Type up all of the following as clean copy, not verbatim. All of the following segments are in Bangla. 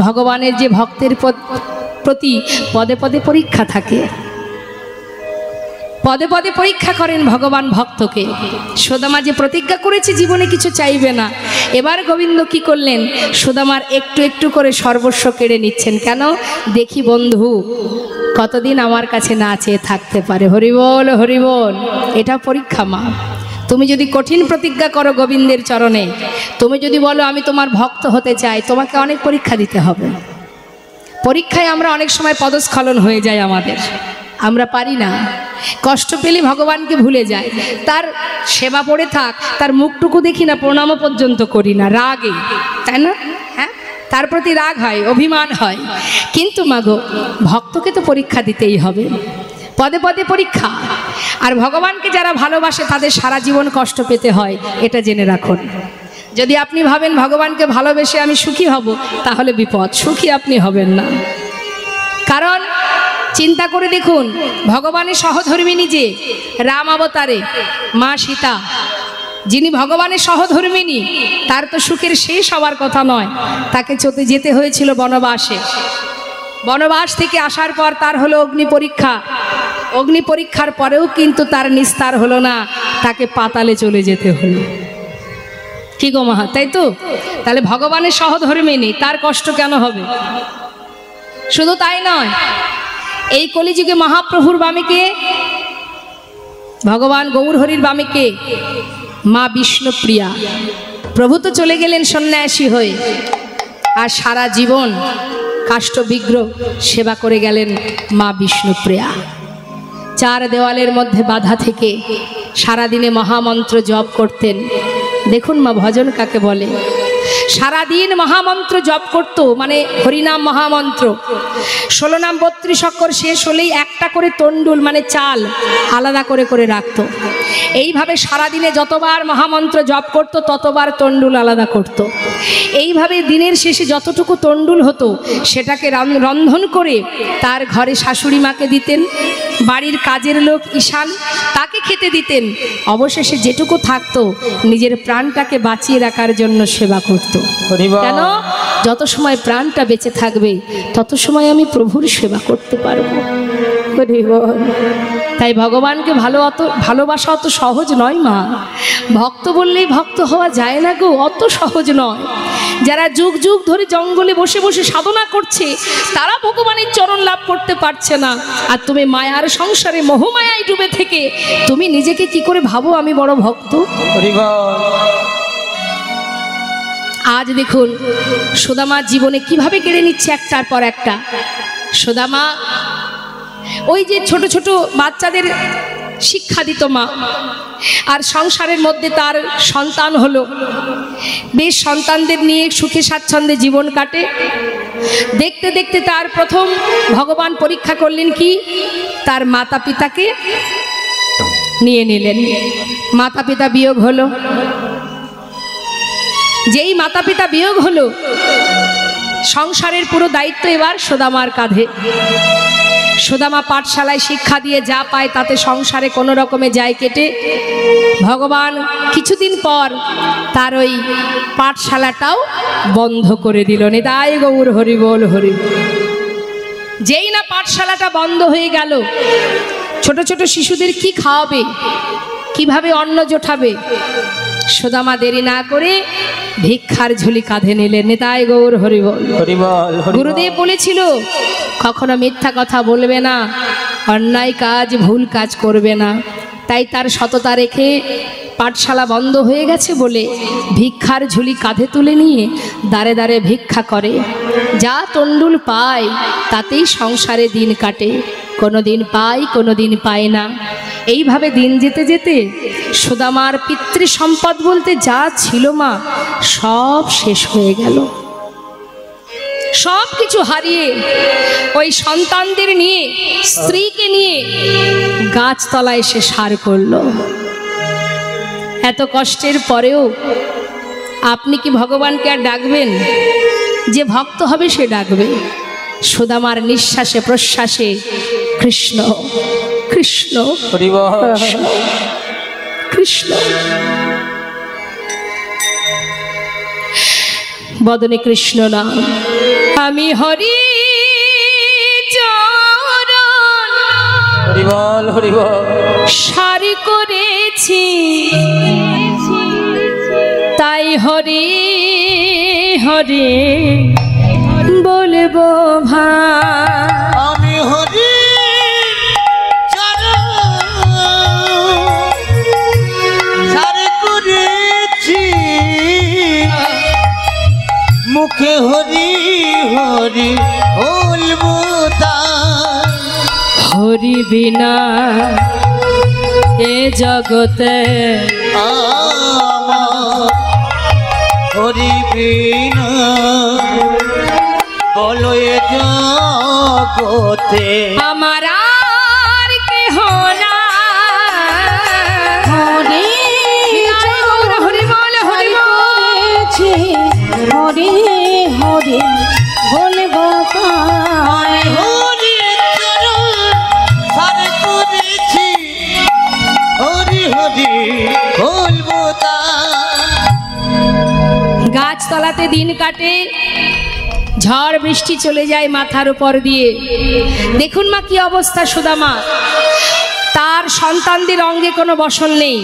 ভগবানের যে ভক্তের প্রতি পদে পদে পরীক্ষা থাকে, পদে পদে পরীক্ষা করেন ভগবান ভক্তকে। সুদামা যে প্রতিজ্ঞা করেছে জীবনে কিছু চাইবে না, এবার গোবিন্দ কি করলেন, সুদামার একটু একটু করে সর্বস্ব কেড়ে নিচ্ছেন। কেন? দেখি বন্ধু কতদিন আমার কাছে না চেয়ে থাকতে পারে। হরিবল হরিবল। এটা পরীক্ষা মা। তুমি যদি কঠিন প্রতিজ্ঞা করো গোবিন্দের চরণে, তুমি যদি বলো আমি তোমার ভক্ত হতে চাই, তোমাকে অনেক পরীক্ষা দিতে হবে। পরীক্ষায় আমরা অনেক সময় পদস্খলন হয়ে যায় আমাদের, আমরা পারি না, কষ্ট পেলে ভগবানকে ভুলে যায়। তার সেবা পড়ে থাক, তার মুখটুকু দেখি না, প্রণামও পর্যন্ত করি না, রাগে, তাই না? হ্যাঁ, তার প্রতি রাগ হয়, অভিমান হয়। কিন্তু মাগো, ভক্তকে তো পরীক্ষা দিতেই হবে, পদে পদে পরীক্ষা। আর ভগবানকে যারা ভালোবাসে তাদের সারা জীবন কষ্ট পেতে হয়, এটা জেনে রাখুন। যদি আপনি ভাবেন ভগবানকে ভালোবেসে আমি সুখী হব, তাহলে বিপদ, সুখী আপনি হবেন না। কারণ চিন্তা করে দেখুন, ভগবানের সহধর্মিণী যে রাম অবতারে মা সীতা, যিনি ভগবানের সহধর্মিণী, তার তো সুখের শেষ হওয়ার কথা নয়। তাকে যেতে হয়েছিল বনবাসে। বনবাস থেকে আসার পর তার হলো অগ্নি পরীক্ষা। অগ্নি পরীক্ষার পরেও কিন্তু তার নিস্তার হলো না, তাকে পাতালে চলে যেতে হলো। কি গো মা, তাই তো? তাহলে ভগবানের সহধর্মিণী, তার কষ্ট কেন হবে? শুধু তাই নয়, এই কলিযুগে মহাপ্রভুর বামিকে, ভগবান গৌরহরির বামিকে মা বিষ্ণুপ্রিয়া। প্রভু তো চলে গেলেন সন্ন্যাসী হয়ে, আর সারা জীবন কাষ্ঠবিগ্রহ সেবা করে গেলেন মা বিষ্ণুপ্রিয়া। চার দেওয়ালের মধ্যে বাধা থেকে সারাদিনে মহামন্ত্র জপ করতেন। দেখুন মা, ভজন কাকে বলে? সারাদিন মহামন্ত্র জপ করতো, মানে হরিনাম মহামন্ত্র। 16 নাম 32 অক্ষর শেষ হলেই একটা করে তন্ডুল মানে চাল আলাদা করে করে রাখতো। এইভাবে সারাদিনে যতবার মহামন্ত্র জপ করতো ততবার তন্ডুল আলাদা করত। এইভাবে দিনের শেষে যতটুকু তন্ডুল হতো সেটাকে রন্ধন করে তার ঘরে শাশুড়ি মাকে দিতেন, বাড়ির কাজের লোক ঈশান তাকে খেতে দিতেন। অবশেষে যেটুকু থাকতো নিজের প্রাণটাকে বাঁচিয়ে রাখার জন্য সেবা করত। কেন? যত সময় প্রাণটা বেঁচে থাকবে তত সময় আমি প্রভুর সেবা করতে পারবো। তাই ভগবানকে ভালোবাসা অত সহজ নয় মা। ভক্ত বললেই ভক্ত হওয়া যায় না গো, অত সহজ নয়। যারা যুগ যুগ ধরে জঙ্গলে বসে বসে সাধনা করছে তারা ভগবানের চরণ লাভ করতে পারছে না। আর তুমি মায়ার সংসারে মোহমায়ায় ডুবে থেকে তুমি নিজেকে কি করে ভাবো আমি বড় ভক্ত? আজ দেখুন সুদামার জীবনে কিভাবে কেড়ে নিচ্ছে একটার পর একটা। সুদামা ওই যে ছোট ছোট বাচ্চাদের শিক্ষা দিত মা, আর সংসারের মধ্যে তার সন্তান হলো। বেশ সন্তানদের নিয়ে সুখে স্বাচ্ছন্দ্যে জীবন কাটে। দেখতে দেখতে তার প্রথম ভগবান পরীক্ষা করলেন কি, তার মাতা পিতাকে নিয়ে নিলেন। মাতা পিতা বিয়োগ হলো। যেই মাতা পিতা বিয়োগ হলো, সংসারের পুরো দায়িত্ব এবার সুদামার কাঁধে। সুদামা পাঠশালায় শিক্ষা দিয়ে যা পায় তাতে সংসারে কোনো রকমে যায় কেটে। ভগবান কিছুদিন পর তার ওই পাঠশালাটাও বন্ধ করে দিল। নিতাই গৌর হরি বল হরি। যেই না পাঠশালাটা বন্ধ হয়ে গেল, ছোট ছোট শিশুদের কি খাওয়াবে, কিভাবে অন্ন জোটাবে? সুদামা দেরি না করে ভিক্ষার ঝুলি কাঁধে নিলেন। নিতাই গৌর হরি বল। গুরুদেব বলেছিল কখনো মিথ্যা কথা বলবে না, অন্যায় কাজ ভুল কাজ করবে না। তাই তার সততা রেখে পাঠশালা বন্ধ হয়ে গেছে বলে ভিক্ষার ঝুলি কাঁধে তুলে নিয়ে দাঁড়ে দাঁড়ে ভিক্ষা করে। যা তন্ডুল পায় তাতেই সংসারে দিন কাটে, কোনো দিন পায় কোনো দিন পায় না। এইভাবে দিন যেতে যেতে সুদামার পিতৃ সম্পদ বলতে যা ছিল মা সব শেষ হয়ে গেল। সব কিছু হারিয়ে ওই সন্তানদের নিয়ে, স্ত্রীকে নিয়ে গাছতলায় এসে সার করলো। এত কষ্টের পরেও আপনি কি ভগবানকে আর ডাকবেন? যে ভক্ত হবে সে ডাকবে। সুদামার নিঃশ্বাসে প্রশ্বাসে কৃষ্ণ কৃষ্ণ কৃষ্ণ, বদনে কৃষ্ণ নাম, আমি হরি চরণ হরি বল হরি বল সারি করেছি, তাই হরি হরি বলবো ভাই। আমি হরি সারি করেছি, মুখে হরি হরি বলবো তাই। হরি বিনা এ জগতে হরি বিনা বলো এ জগতে আমার আর কেহ নাই। হরি হরি বল হরি বলেছি, হরি হরি বলবো তাই। হরি চরণ সারি করেছি, হরি হরি বলবো তাই। গাছতলাতে দিন কাটে, ঝড় বৃষ্টি চলে যায় মাথার উপর দিয়ে। দেখুন মা কি অবস্থা সুদামা, তার সন্তানদের অঙ্গে কোনো বসন নেই,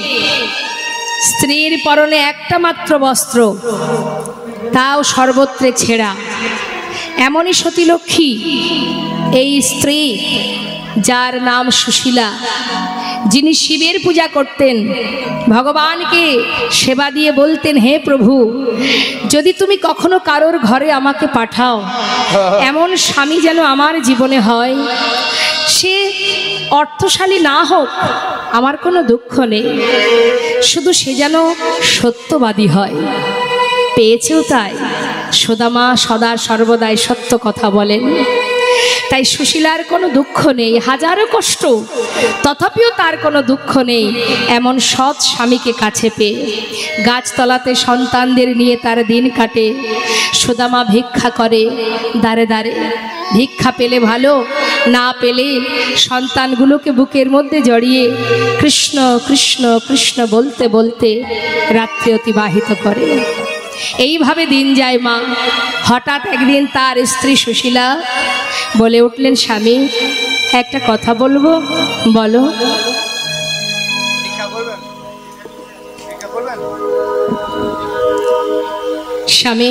স্ত্রীর পরনে একটা মাত্র বস্ত্র, তাও সর্বত্রে ছেঁড়া। এমনই সতীলক্ষ্মী এই স্ত্রী, যার নাম সুশীলা, যিনি শিবের পূজা করতেন, ভগবানকে সেবা দিয়ে বলতেন, হে প্রভু, যদি তুমি কখনো কারোর ঘরে আমাকে পাঠাও, এমন স্বামী যেন আমার জীবনে হয়, সে অর্থশালী না হোক, আমার কোনো দুঃখ নেই, শুধু সে যেন সত্যবাদী হয়। পেয়েছেও তাই। সুদামা সদা সর্বদাই সত্য কথা বলেন, তাই সুশীলার কোনো দুঃখ নেই, হাজারো কষ্ট, তথাপিও তার কোনো দুঃখ নেই এমন সৎ স্বামীকে কাছে পেয়ে। গাছতলাতে সন্তানদের নিয়ে তার দিন কাটে। সুদামা ভিক্ষা করে দাঁড়ে দাঁড়ে, ভিক্ষা পেলে ভালো, না পেলে সন্তানগুলোকে বুকের মধ্যে জড়িয়ে কৃষ্ণ কৃষ্ণ কৃষ্ণ বলতে বলতে রাত্রি অতিবাহিত করে। এইভাবে দিন যায় মা। হঠাৎ একদিন তার স্ত্রী সুশীলা বলে উঠলেন, স্বামী একটা কথা বলবো, বলো। স্বামী,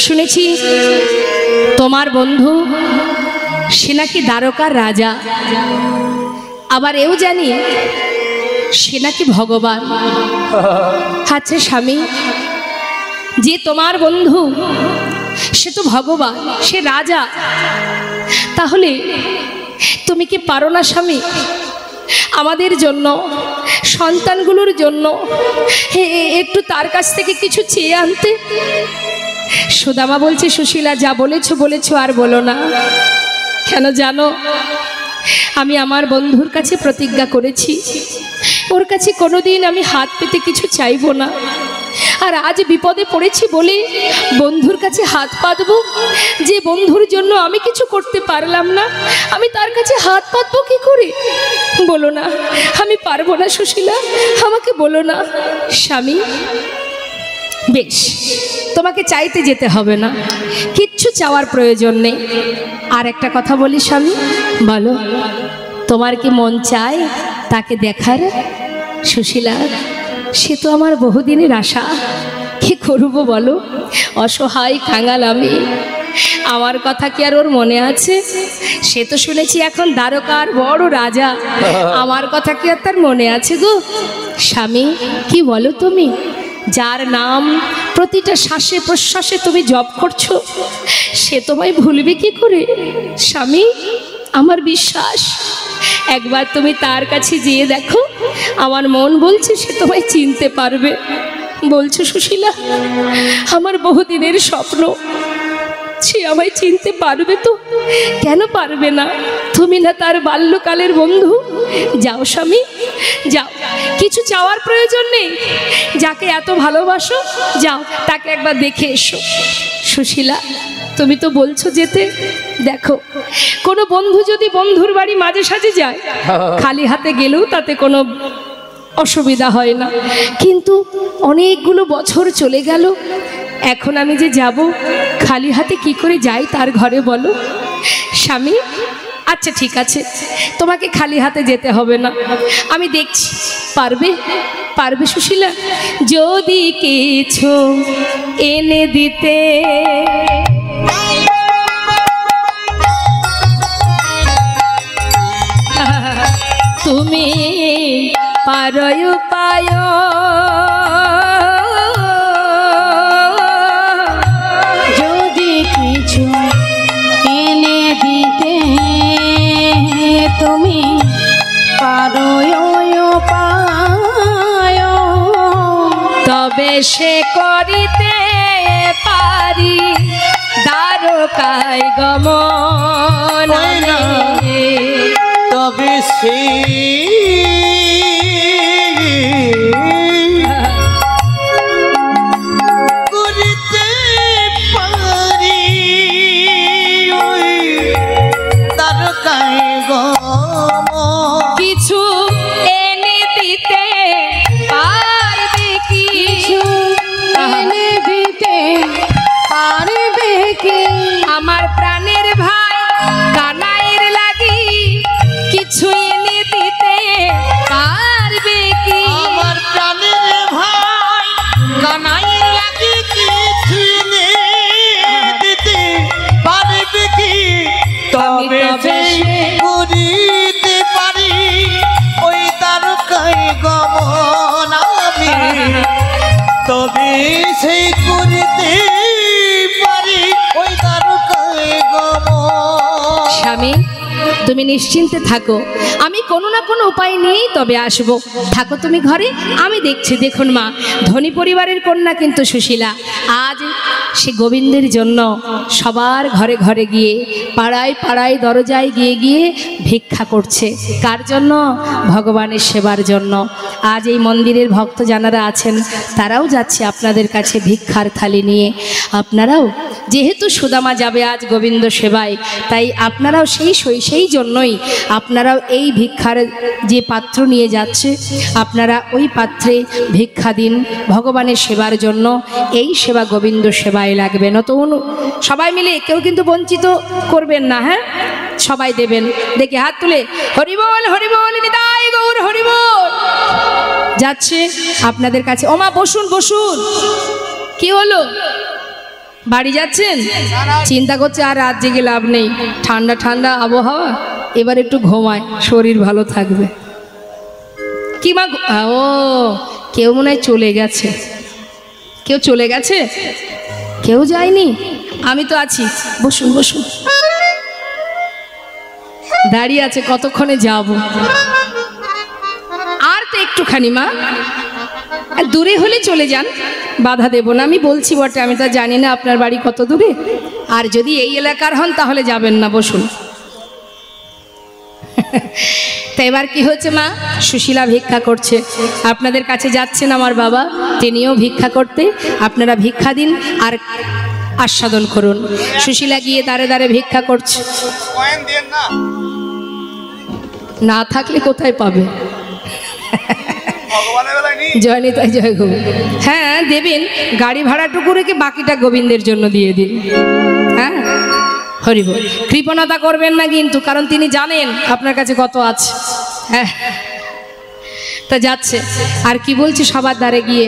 শুনেছি তোমার বন্ধু সে নাকি দ্বারকার রাজা, আবার এও জানি সে নাকি ভগবান। আচ্ছা স্বামী, যে তোমার বন্ধু সে তো ভগবান, সে রাজা, তাহলে তুমি কি পারো না স্বামী আমাদের জন্য, সন্তানগুলোর জন্য একটু তার কাছ থেকে কিছু চেয়ে আনতে? সুদামা বলছে, সুশীলা যা বলেছো বলেছো, আর বলো না। কেন জানো, আমি আমার বন্ধুর কাছে প্রতিজ্ঞা করেছি, ওর কাছে কোনোদিন আমি হাত পেতে কিছু চাইবো না। আর আজ বিপদে পড়েছি বলে বন্ধুর কাছে হাত পাতবো? যে বন্ধুর জন্য আমি কিছু করতে পারলাম না, আমি তার কাছে হাত পাতবো কি করে? বলো না, আমি পারবো না সুশীলা, আমাকে বলো না। স্বামী, বেশ, তোমাকে চাইতে যেতে হবে না, কিচ্ছু চাওয়ার প্রয়োজন নেই। আর একটা কথা বলি স্বামী, বলো, তোমার কি মন চায় তাকে দেখার? সুশীলা, সে তো আমার বহুদিনের আশা, কি করবো বলো, অসহায় কাঙাল আমি, আমার কথা কি আর ওর মনে আছে? সে তো শুনেছি এখন দ্বারকার বড় রাজা, আমার কথা কি আর তার মনে আছে গো? স্বামী, কি বলো তুমি? যার নাম প্রতিটা শ্বাসে প্রশ্বাসে তুমি জপ করছো, সে তোমায় ভুলবে কি করে? স্বামী, আমার বিশ্বাস, একবার তুমি তার কাছে যেয়ে দেখো, আমার মন বলছে সে তোমায় চিনতে পারবে। বলছো সুশীলা, আমার বহুদিনের স্বপ্ন, সে আমায় চিনতে পারবে তো? কেন পারবে না? তুমি না তার বাল্যকালের বন্ধু? যাও স্বামী, যাও, কিছু চাওয়ার প্রয়োজন নেই, যাকে এত ভালোবাসো যাও, তাকে একবার দেখে এসো। সুশীলা, তুমি তো বলছো যেতে, দেখো কোনো বন্ধু যদি বন্ধুর বাড়ি মাঝে সাঝে যায়, খালি হাতে গেলেও তাতে কোনো অসুবিধা হয় না, কিন্তু অনেকগুলো বছর চলে গেল, এখন আমি যে যাব খালি হাতে কি করে যাই তার ঘরে বলো। স্বামী, আচ্ছা ঠিক আছে, তোমাকে খালি হাতে যেতে হবে না, আমি দেখছি পারবে, পারবে সুশীলা? যদি কিছু এনে দিতে তুমি পারয় পায়, যদি কিছু এনে দিতে তুমি পারো পায়, তবে সে করিতে পারি দ্বারকায় গমন। তবে সে করিতে পারি ওই দ্বারকায় গমন। কিছু এনে দিতে পারবে কি? এনে দিতে পারবে কি? আমার প্রাণের ভাই কানাইয়ের লাগি কিছু এনে দিতে পারবে কি? আমার প্রাণের ভাই কানাইয়ের লাগি কিছু এনে দিতে পারবে কি? তবে সে করিতে পারি ওই দ্বারকায় গমন আমি। তবে সে করিতে পারি ওই দ্বারকায় গমন। স্বামী, তুমি নিশ্চিন্তে থাকো, আমি কোনো না কোনো উপায় নিয়েই তবে আসবো। থাকো তুমি ঘরে, আমি দেখছি। দেখুন মা, ধনী পরিবারের কন্যা কিন্তু সুশীলা আজ সে গোবিন্দের জন্য সবার ঘরে ঘরে গিয়ে, পাড়ায় পাড়ায় দরজায় গিয়ে গিয়ে ভিক্ষা করছে। কার জন্য? ভগবানের সেবার জন্য। আজ এই মন্দিরের ভক্ত যারা আছেন তারাও যাচ্ছে আপনাদের কাছে ভিক্ষার থালি নিয়ে। আপনারাও যেহেতু সুদামা যাবে আজ গোবিন্দ সেবায়, তাই আপনারাও সেই জন্যই আপনারাও এই ভিক্ষার যে পাত্র নিয়ে যাচ্ছে, আপনারা ওই পাত্রে ভিক্ষা দিন ভগবানের সেবার জন্য। এই সেবা গোবিন্দ সেবায় লাগবে। নতুন সবাই মিলে কেউ কিন্তু বঞ্চিত করবেন না, হ্যাঁ, সবাই দেবেন। দেখে হাত তুলে হরিবল হরিবল নিতাই গৌর হরিবল যাচ্ছে আপনাদের কাছে। ওমা বসুন বসুন, কি হলো? বাড়ি যাচ্ছেন? চিন্তা করছে আর রাত জেগে লাভ নেই, ঠান্ডা ঠান্ডা আবহাওয়া, এবার একটু ঘুমায়, শরীর ভালো থাকবে। কি মা? ও, কেউ মনে হয় চলে গেছে। কেউ চলে গেছে? কেউ যায়নি? আমি তো আছি, বসুন বসুন। দাঁড়িয়ে আছে, কতক্ষণে যাব? আর তো একটুখানি মা, দূরে হলে চলে যান, বাধা দেব না। আমি বলছি বটে, আমি তো জানি না আপনার বাড়ি কত দূরে। আর যদি এই এলাকার হন তাহলে যাবেন না, বসুন। তা এবার কি হচ্ছে মা? সুশীলা ভিক্ষা করছে, আপনাদের কাছে যাচ্ছেন আমার বাবা, তিনিও ভিক্ষা করতে। আপনারা ভিক্ষা দিন আর আস্বাদন করুন। সুশীলা গিয়ে দাঁড়ে দাঁড়ে ভিক্ষা করছে। না থাকলে কোথায় পাবে? জয় নিতাই জয় গো। হ্যাঁ দেবেন, গাড়ি ভাড়াটুকু রেখে বাকিটা গোবিন্দের জন্য দিয়ে দিন। হ্যাঁ, হরিবল। কৃপণতা করবেন না কিন্তু, কারণ তিনি জানেন আপনার কাছে কত আছে। হ্যাঁ, তা যাচ্ছে। আর কি বলছি সবার দ্বারে গিয়ে,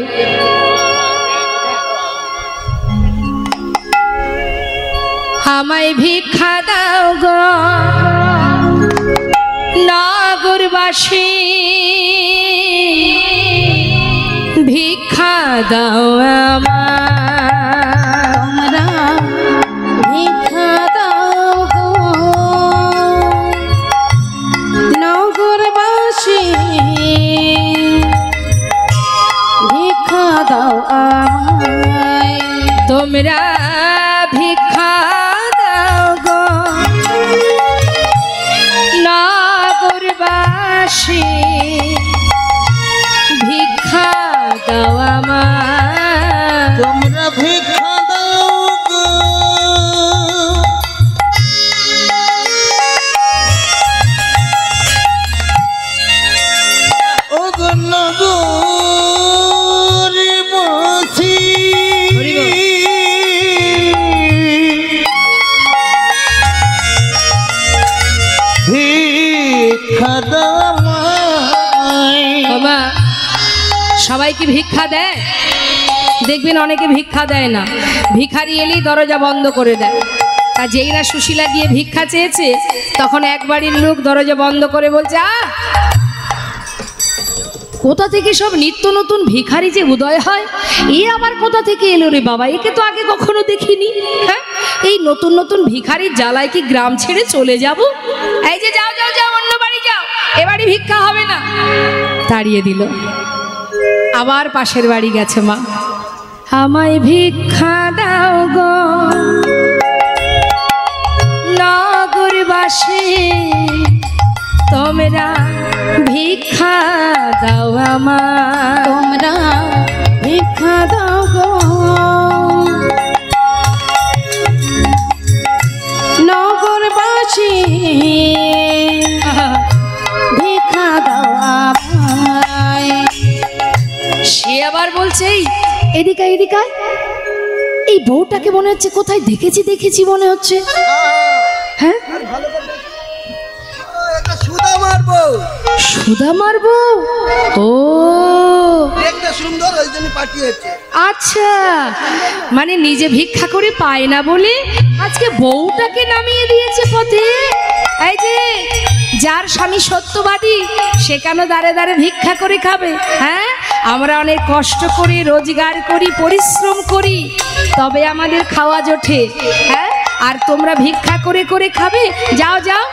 আমায় ভিক্ষা দাও গো নগরবাসী, ভিক্ষা দাও তোমরা ভিক্ষা দাও গো নগরবাসী, ভিক্ষা দাও আমায়। তোমরা ভিক্ষা দাও গো নগরবাসী, ভিক্ষা দাও আমায়। তোমরা ভিক্ষা দাও গো ও গো নগরবাসী, সবাই কি ভিক্ষা দেয়? দেখবেন অনেকে ভিক্ষা দেয় না, ভিখারি এলেই দরজা বন্ধ করে দেয়। আর যেই না সুশীলা গিয়ে ভিক্ষা চেয়েছে, তখন এক বাড়ির লোক দরজা বন্ধ করে বলছে, কোথা থেকে সব নিত্য নতুন ভিখারি যে উদয় হয়, এ আবার কোথা থেকে এলো রে বাবা, একে তো আগে কখনো দেখিনি। হ্যাঁ, এই নতুন নতুন ভিখারির জ্বালায় কি গ্রাম ছেড়ে চলে যাব? এই যে যাও যাও যাও, অন্য বাড়ি যাও, এ বাড়ি ভিক্ষা হবে না। তাড়িয়ে দিল। আবার পাশের বাড়ি গেছে, মা আমায় ভিক্ষা দাও গো নগরবাসী, তোমরা ভিক্ষা দাও আমায়, তোমরা ভিক্ষা দাও গো নগরবাসী, ভিক্ষা দাও আমায়। সে আবার বলছে, এদিকে এদিকে, এই বউটাকে মনে হচ্ছে কোথায় দেখেছি দেখেছি মনে হচ্ছে। হ্যাঁ, সুদামার বউ। সুদামার বউ? ও দেখতে সুন্দর, ওই জন্য পাঠিয়েছে। আচ্ছা, মানে নিজে ভিক্ষা করে পায় না বলে আজকে বউটাকে নামিয়ে দিয়েছে পথে। এই যে যার স্বামী সত্যবাদী, সে কেন দাঁড়ে দাঁড়ে ভিক্ষা করে খাবে? হ্যাঁ, আমরা অনেক কষ্ট করি, রোজগার করি, পরিশ্রম করি, তবে আমাদের খাওয়া জোটে। হ্যাঁ, আর তোমরা ভিক্ষা করে করে খাবে? যাও যাও,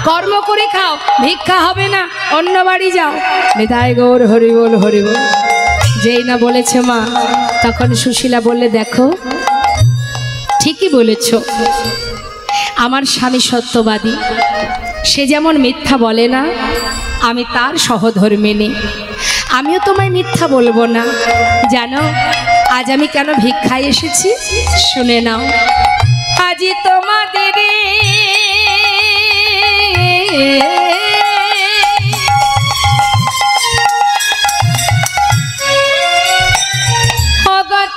কর্ম করে খাও, ভিক্ষা হবে না, অন্য বাড়ি যাও। নিতাই গৌর হরি বল হরি বল। যেই না বলেছে মা, তখন সুশীলা বললে, দেখো ঠিকই বলেছ, আমার স্বামী সত্যবাদী, সে যেমন মিথ্যা বলে না, আমি তার সহধর্মিণী, আমিও তোমায় মিথ্যা বলবো না। জানো আজ আমি কেন ভিক্ষায় এসেছি? শুনে নাও। আজি তোমাদের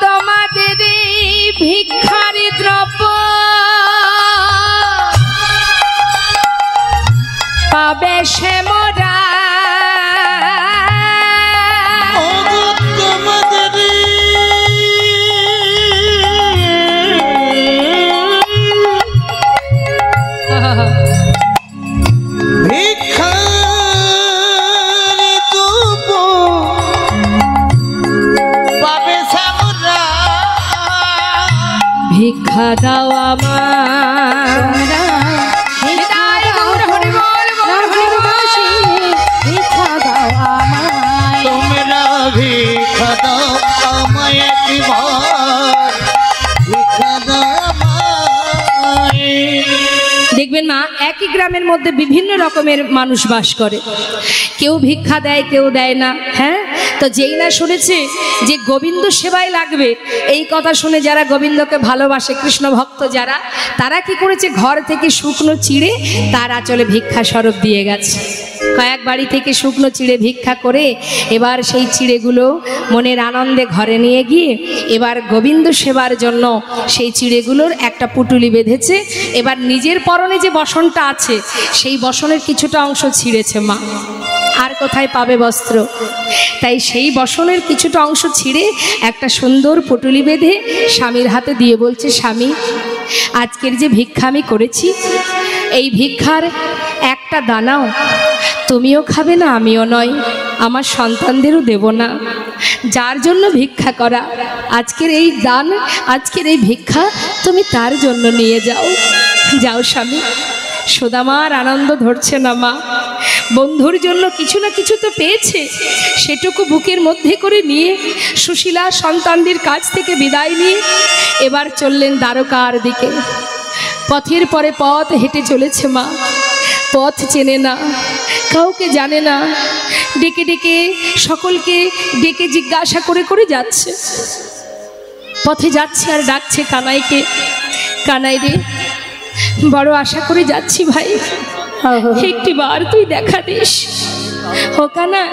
তোমাদের ভিক্ষারি দ্রব্য পাবে সে মোরা, ভিক্ষা দাও আমার, নগরবাসী, ভিক্ষা দাও আমায়। তোমরা ভিক্ষা দাও আমায়, একবার ভিক্ষা দাও আমায়। দেখবেন মা, একই গ্রামের মধ্যে বিভিন্ন রকমের মানুষ বাস করে, কেউ ভিক্ষা দেয়, কেউ দেয় না। হ্যাঁ, তো যেই না শুনেছে যে গোবিন্দ সেবায় লাগবে, এই কথা শুনে যারা গোবিন্দকে ভালোবাসে, কৃষ্ণ ভক্ত যারা, তারা কি করেছে, ঘর থেকে শুকনো চিড়ে তার আঁচলে ভিক্ষা স্বরূপ দিয়ে গেছে। কয়েক বাড়ি থেকে শুকনো চিড়ে ভিক্ষা করে এবার সেই চিড়েগুলো মনের আনন্দে ঘরে নিয়ে গিয়ে এবার গোবিন্দ সেবার জন্য সেই চিড়েগুলোর একটা পুটুলি বেঁধেছে। এবার নিজের পরনে যে বসনটা আছে, সেই বসনের কিছুটা অংশ ছিঁড়েছে মা, আর কোথায় পাবে বস্ত্র, তাই সেই বসনের কিছুটা অংশ ছিঁড়ে একটা সুন্দর পুটুলি বেঁধে স্বামীর হাতে দিয়ে বলছে, স্বামী আজকের যে ভিক্ষা আমি করেছি, এই ভিক্ষার একটা দানাও তুমিও খাবে না, আমিও নয়, আমার সন্তানদেরও দেব না। যার জন্য ভিক্ষা করা, আজকের এই দান, আজকের এই ভিক্ষা তুমি তার জন্য নিয়ে যাও। যাও স্বামী। সুদামার আনন্দ ধরছে না মা, বন্ধুর জন্য কিছু না কিছু তো পেয়েছে, সেটুকু বুকের মধ্যে করে নিয়ে সুশীলা সন্তানদের কাছ থেকে বিদায় নিয়ে এবার চললেন দ্বারকার দিকে। পথের পরে পথ হেঁটে চলেছে মা, পথ চেনে না, কাউকে জানে না, ডেকে ডেকে সকলকে ডেকে জিজ্ঞাসা করে করে যাচ্ছে। পথে যাচ্ছে আর ডাকছে কানাইকে, কানাই রে, বড় আশা করে যাচ্ছি ভাই, একটি বার তুই দেখা দিস। ও কানা,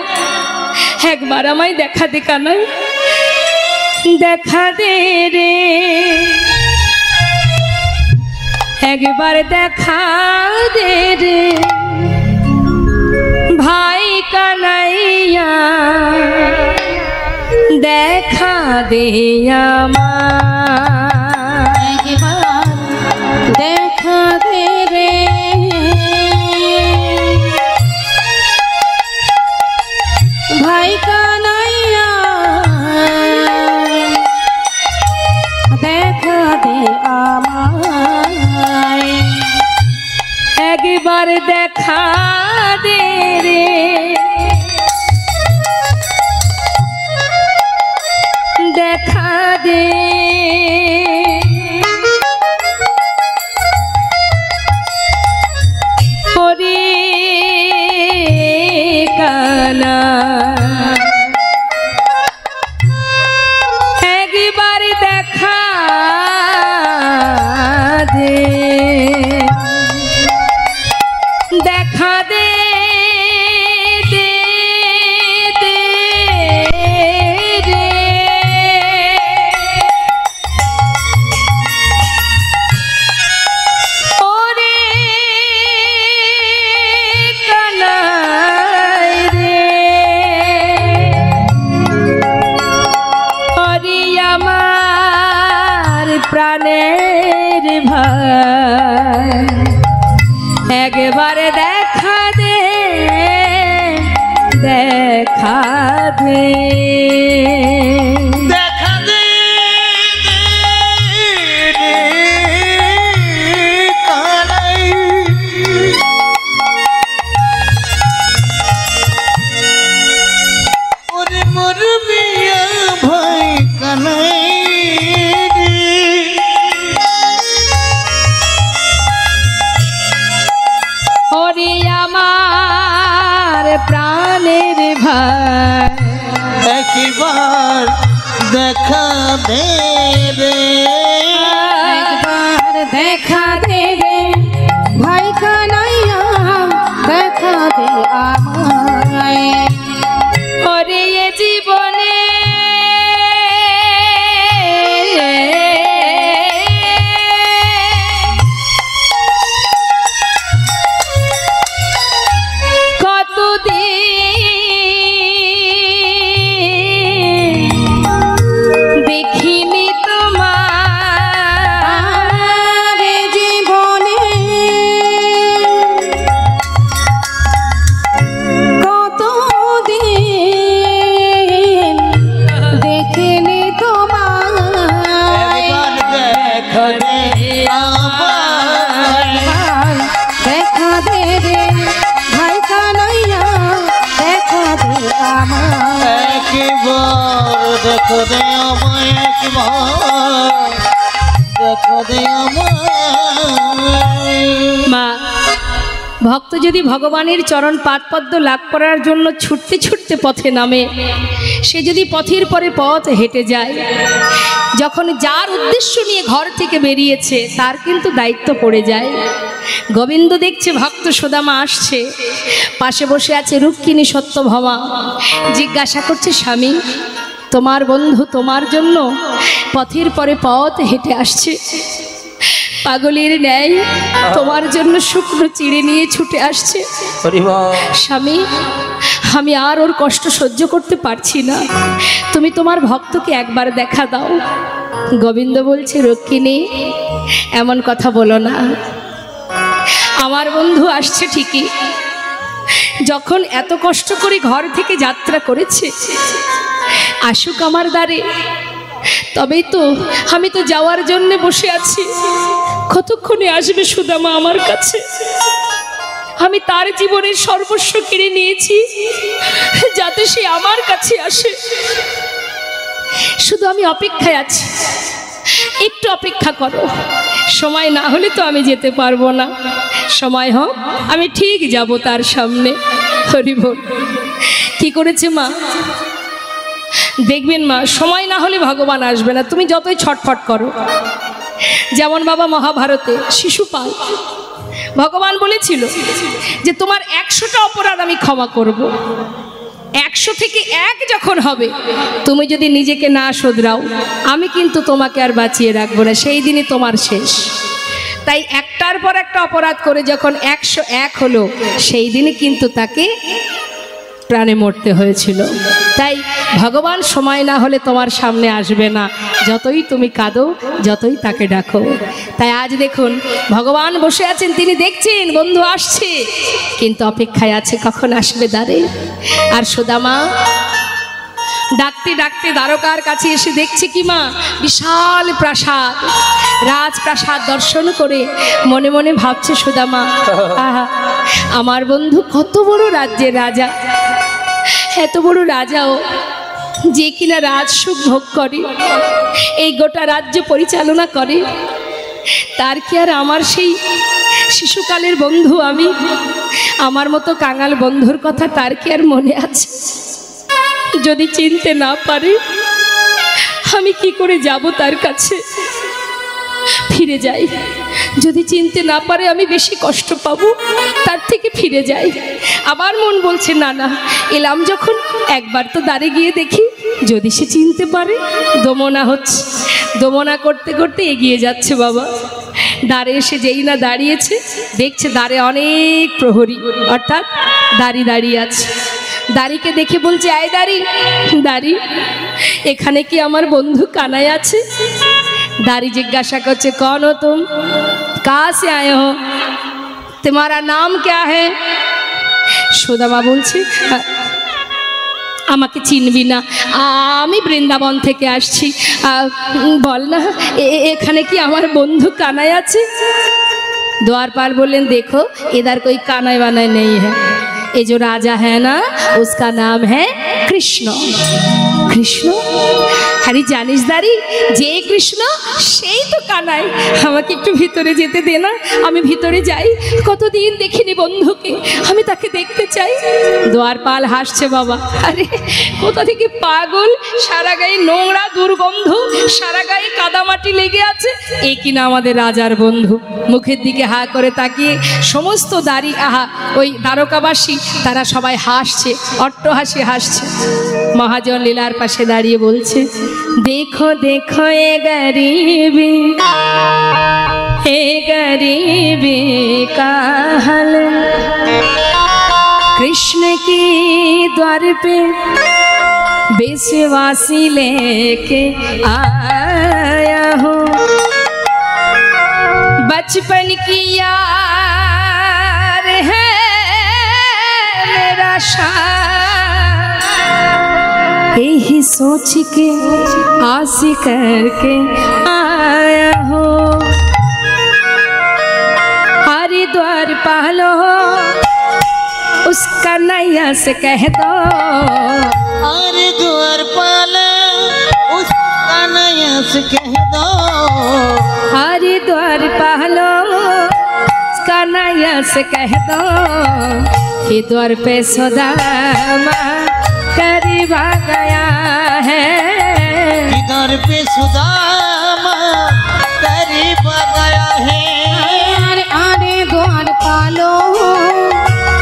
একবার আমায় দেখা দে কানাই, দেখা দে রে, একবার দেখা দে রে ভাই কানাইয়া, দেখা দে আমায়, একবার দেখা দে রে, ভাই কানাইয়া দেখা দে আমায়, একবার দেখা দে রে, দেখা দে ওরে কানা, একবার দেখা দে, দেখা দে দে দে রে, ওরে কানাই রে, ওরে আমার প্রাণের ভাই, একবার দেখা দে, দেখা দে, দেখা দে রে কানাই, ওরে মোর মিয়া ভাই কানাই রে, ওরে আমার প্রাণের ভাই, একবার দেখা দে রে, একবার দেখা দে রে, ভাই কানাইয়া দেখা দে আমায়, ওরে এ জীবনে কতদিন দেখিনি তোমার, আর জীবনে কতদিন দেখিনি তোমায়, একবার দেখা দে আমায়, দেখা দে রে, ভাই কানাইয়া দেখা দে আমায়, একবার দেখা দে আমায়, একবার দেখা দে আমায়। মা, ভক্ত যদি ভগবানের চরণ পাদপদ্ম লাভ করার জন্য ছুটতে ছুটতে পথে নামে, সে যদি পথের পরে পথ হেঁটে যায়, যখন যার উদ্দেশ্য নিয়ে ঘর থেকে বেরিয়েছে তার কিন্তু দায়িত্ব পড়ে যায়। গোবিন্দ দেখছে ভক্ত সুদামা আসছে, পাশে বসে আছে রুক্মিণী সত্যভামা, জিজ্ঞাসা করছে স্বামী, তোমার বন্ধু তোমার জন্য পথের পরে পথ হেঁটে আসছে, পাগলের ন্যায় তোমার জন্য শুকনো চিড়ে নিয়ে ছুটে আসছে। স্বামী, আমি আর ওর কষ্ট সহ্য করতে পারছি না, তুমি তোমার ভক্তকে একবার দেখা দাও। গোবিন্দ বলছে, রুক্মিণী এমন কথা বলো না, আমার বন্ধু আসছে ঠিকই, যখন এত কষ্ট করে ঘর থেকে যাত্রা করেছে, আসুক আমার দ্বারে, তবেই তো আমি তো যাওয়ার জন্য বসে আছি। কতক্ষণে আসবে সুদামা আমার কাছে? আমি তার জীবনের সর্বস্ব কিনে নিয়েছি যাতে সে আমার কাছে আসে। শুধু আমি অপেক্ষায় আছি, একটু অপেক্ষা করো, সময় না হলে তো আমি যেতে পারবো না, সময় হোক আমি ঠিক যাব তার সামনে। হরি বল। কি করেছে মা? দেখবেন মা, সময় না হলে ভগবান আসবে না, তুমি যতই ছটফট করো। যেমন বাবা মহাভারতে শিশুপাল, ভগবান বলেছিল যে তোমার 100টা অপরাধ আমি ক্ষমা করব, 100 থেকে 1 যখন হবে, তুমি যদি নিজেকে না শোধরাও আমি কিন্তু তোমাকে আর বাঁচিয়ে রাখবো না, সেই দিনই তোমার শেষ। তাই একটার পর একটা অপরাধ করে যখন 101 হলো, সেই দিনই কিন্তু তাকে প্রাণে মরতে হয়েছিল। তাই ভগবান সময় না হলে তোমার সামনে আসবে না, যতই তুমি কাঁদো, যতই তাকে ডাকো। তাই আজ দেখুন ভগবান বসে আছেন, তিনি দেখছেন বন্ধু আসছে, কিন্তু অপেক্ষায় আছে কখন আসবে দ্বারে। আর সুদামা ডাকতে ডাকতে দ্বারকার কাছে এসে দেখছে কি মা, বিশাল প্রাসাদ, রাজপ্রাসাদ দর্শন করে মনে মনে ভাবছে সুদামা, আহা আমার বন্ধু কত বড় রাজ্যের রাজা, এত বড় রাজাও যে কিনা রাজসুখ ভোগ করে, এই গোটা রাজ্য পরিচালনা করে, তার কি আর আমার সেই শিশুকালের বন্ধু আমি, আমার মতো কাঙাল বন্ধুর কথা তার কি আর মনে আছে? যদি চিনতে না পারে আমি কি করে যাব তার কাছে? ফিরে যাই, যদি চিনতে না পারে আমি বেশি কষ্ট পাবো, তার থেকে ফিরে যাই। আবার মন বলছে না না, এলাম যখন একবার তো দ্বারে গিয়ে দেখি, যদি সে চিনতে পারে। দমনা হচ্ছে, দমনা করতে করতে এগিয়ে যাচ্ছে বাবা। দ্বারে এসে যেই না দাঁড়িয়েছে, দেখছে দ্বারে অনেক প্রহরী, অর্থাৎ দাঁড়ি দাঁড়িয়ে আছে। দাড়িকে দেখে বলছে, আয় দাড়ি, দাড়ি এখানে কি আমার বন্ধু কানাই আছে? दारी जिज्ञासा करছে कौन हो तुम, कहाँ से आए हो, तुम्हारा नाम क्या है? সুদামা বলছে আমাকে চিনবি না, আমি বৃন্দাবন থেকে আসছি, বল না এখানে কি আমার বন্ধু কানাই আছে? द्वारपाल बोलें देखो इधर कोई कानाई वानाई नहीं है, ये जो राजा है ना उसका नाम है कृष्ण। कृष्ण আরে জানিস দাঁড়ি, যে কৃষ্ণ সেই তো কানাই, আমাকে একটু ভিতরে যেতে দে না, আমি ভিতরে যাই, কতদিন দেখিনি বন্ধুকে, আমি তাকে দেখতে চাই। দ্বারপাল হাসছে বাবা, আরে কোথা থেকে পাগল, সারা গায়ে নোংরা দুর্গন্ধ, সারা গায়ে কাদামাটি লেগে আছে, এ কিনা আমাদের রাজার বন্ধু। মুখের দিকে হা করে তাকিয়ে সমস্ত দাড়ি আহা ওই দ্বারকাবাসী তারা সবাই হাসছে, অট্টহাসি হাসছে। মহাজন লীলার পাশে দাঁড়িয়ে বলছে, देखो देखो ये गरीबी का हाल, कृष्ण की द्वार पे विश्वासी लेके आया हूँ, बचपन की यार है मेरा यही सोच के आस करके आया हो, हरिद्वार पालो उसका नैया से कह दो, हरिद्वार पालो उसका नैया से कह दो, हरिद्वार पालो उसका नैया से कह दो, कि द्वार पे सुदामा करीब आ गया है, इधर पे सुदामा करीब आ गया है, आरे द्वार पालो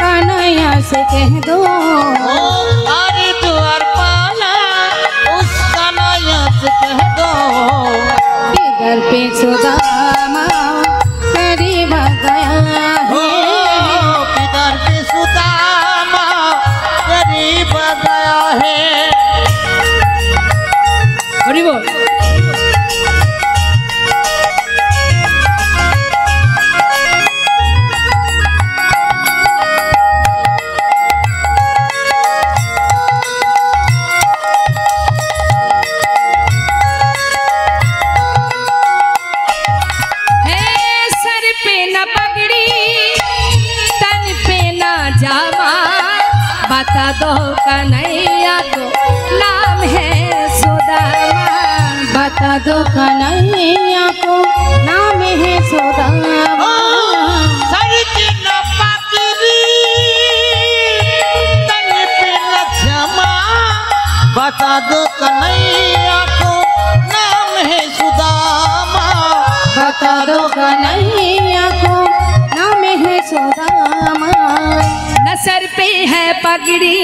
कन्हैया से कह दो, अरे द्वार पाला उस कन्हैया से कह दो, इधर पे सुदामा करीब आ गया है, इधर पे सुदामा करीब आ गया है। हरि बोल। सर पे न पगड़ी तन पे न जामा, बता दो कन्हैया को नाम है सुदामा, बता दो कन्हैया को नाम है सुदामा, सर की न पगड़ी तन पे न जामा, बता दो कन्हैया को नाम है सुदामा, बता दो कन्हैया को नाम है सुदामा, न सर पे है पगड़ी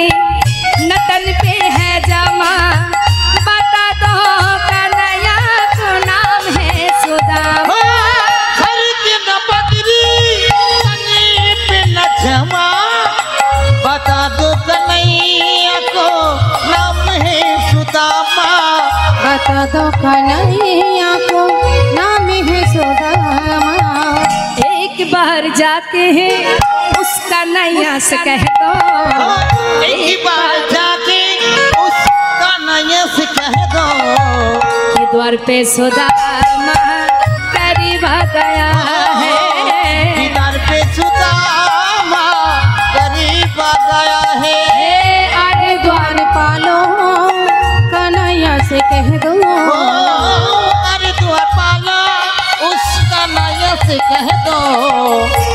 न तन पे है जामा, बता दो कन्हैया को नाम है सुदामा, सर की न पगड़ी तन पे न जामा, बता दो कन्हैया धोखा नहीं आंखों नाम है सुदामा। एक बार जाके है उसका नैया से कह दो, एक बार जाके उसका नैया से कह दो कि द्वार पे सुदामा करीब आ गया है। दीदार पे सुदामा करीब आ गया है। अरे द्वार पालो कन्हैया से कह दो, अरे द्वार पालो उसका नैया से कह दो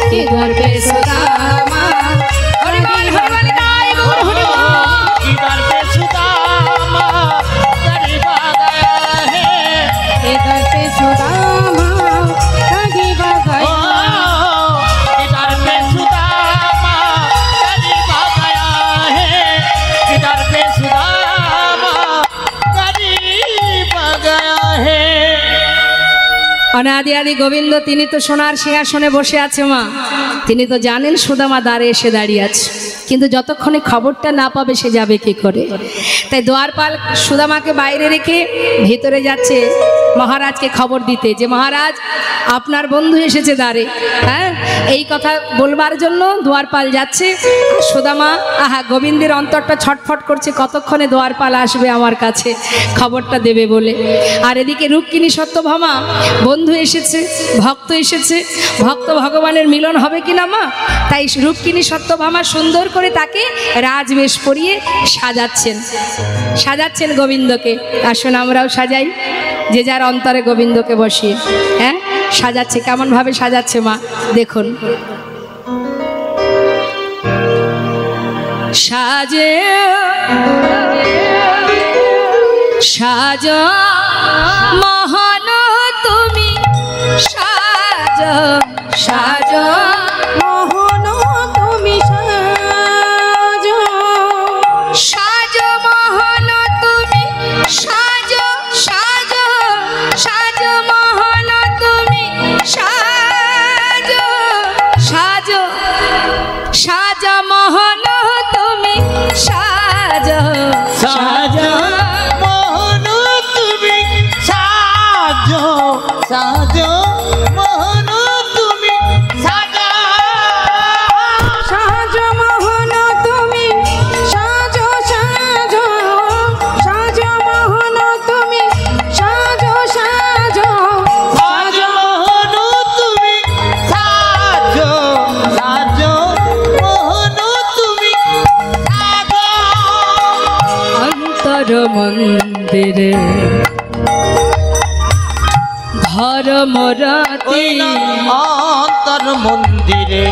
कि द्वार पे सुदामा दीदार पे सुदामा करीब आ गया है। इधर पे सुदामा करीब आ गया। दीदार पे सुदामा करीब आ गया है। दीदार पे सुदामा करीब आ गया है। অনাদি আদি গোবিন্দ তিনি তো সোনার সিংহাসনে বসে আছে মা, তিনি তো জানেন সুদামা দ্বারে এসে দাঁড়িয়ে আছে, কিন্তু যতক্ষণে খবরটা না পাবে সে যাবে কি করে। তাই দ্বারপাল সুদামাকে বাইরে রেখে ভিতরে যাচ্ছে মহারাজকে খবর দিতে যে মহারাজ আপনার বন্ধু এসেছে দ্বারে। হ্যাঁ, এই কথা বলবার জন্য দ্বারপাল যাচ্ছে। সুদামা আহা গোবিন্দের অন্তরটা ছটফট করছে, কতক্ষণে দ্বারপাল আসবে আমার কাছে খবরটা দেবে বলে। আর এদিকে রুক্মিণী সত্যভামা বন্ধু এসেছে, ভক্ত এসেছে, ভক্ত ভগবানের মিলন হবে কিনা মা, তাই রুক্মিণী সত্যভামা সুন্দর করে তাকে রাজবেশ পরিয়ে সাজাচ্ছেন গোবিন্দকে। আসুন আমরাও সাজাই, যে যার অন্তরে গোবিন্দকে বসিয়ে। হ্যাঁ, সাজাচ্ছে, কেমন ভাবে সাজাচ্ছে মা দেখুন। সাজে সাজ মহান তুমি, সাজ সাজ মোহন তুমি সাজ, সাজ মহান তুমি, সাজ সাজ সাজ মহান তুমি, সাজ সাজ সাজ মহান তুমি, সাজ সাজ মোহন তুমি, সাজ সাজ মোহন তুমি, সাজ সাজ মোহন তুমি সাজ সাজ, সাজ মোহন তুমি সাজ সাজ, সাজ মোহন তুমি, সাজ সাজ মোহন তুমি, সাজ অন্তর মন্দিরে ধর্মরতি, অন্তর মন্দিরে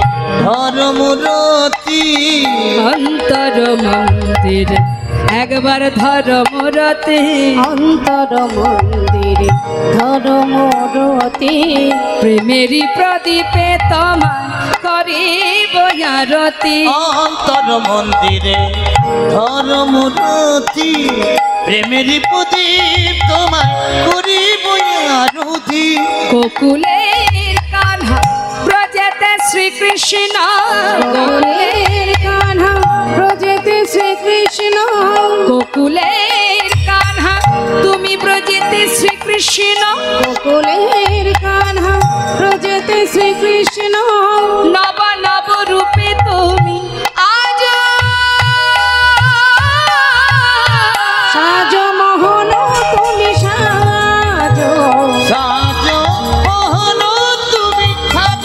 ধর্মরতি, অন্তর মন্দিরে একবার ধর্মরতি, অন্তর মন্দিরে ধর্মরতি, প্রেমেরই প্রদীপে তোমার করিব আরতি। অন্তর মন্দিরে ধর্মরতি, প্রেমের প্রদীপ তোমায় করিব আরতি। গোকুলের কান্হা ব্রজেতে শ্রীকৃষ্ণ, গোকুলের কান্হা ব্রজেতে শ্রীকৃষ্ণ, গোকুলের কান্হা তুমি ব্রজেতে শ্রীকৃষ্ণ, গোকুলের কান্হা ব্রজেতে শ্রীকৃষ্ণ, নব নব রূপে তুমি আজ সাজ মোহন তুমি সাজ, সাজ মোহন তুমি, সাজ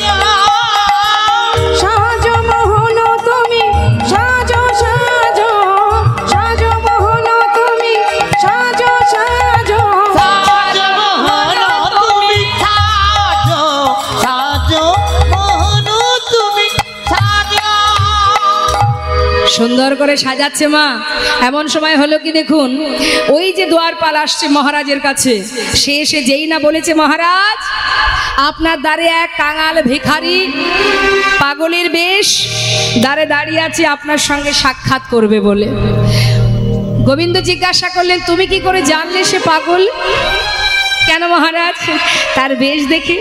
সাজ মোহন তুমি সাজ সাজ, সাজ মোহন তুমি সাজ সাজ, সাজ মোহন তুমি, সাজ সাজ মোহন তুমি, সাজ। সুন্দর করে সাজাচ্ছে মা। এমন সময় হলো কি দেখুন, ওই যে দ্বারপাল আসছে মহারাজের কাছে, সে এসে যেই না বলেছে মহারাজ আপনার দ্বারে এক কাঙাল ভিখারি পাগলের বেশ দ্বারে দাঁড়িয়ে আছে আপনার সঙ্গে সাক্ষাৎ করবে বলে। গোবিন্দ জিজ্ঞাসা করলেন তুমি কি করে জানলে সে পাগল? কেন মহারাজ? তার বেশ দেখে।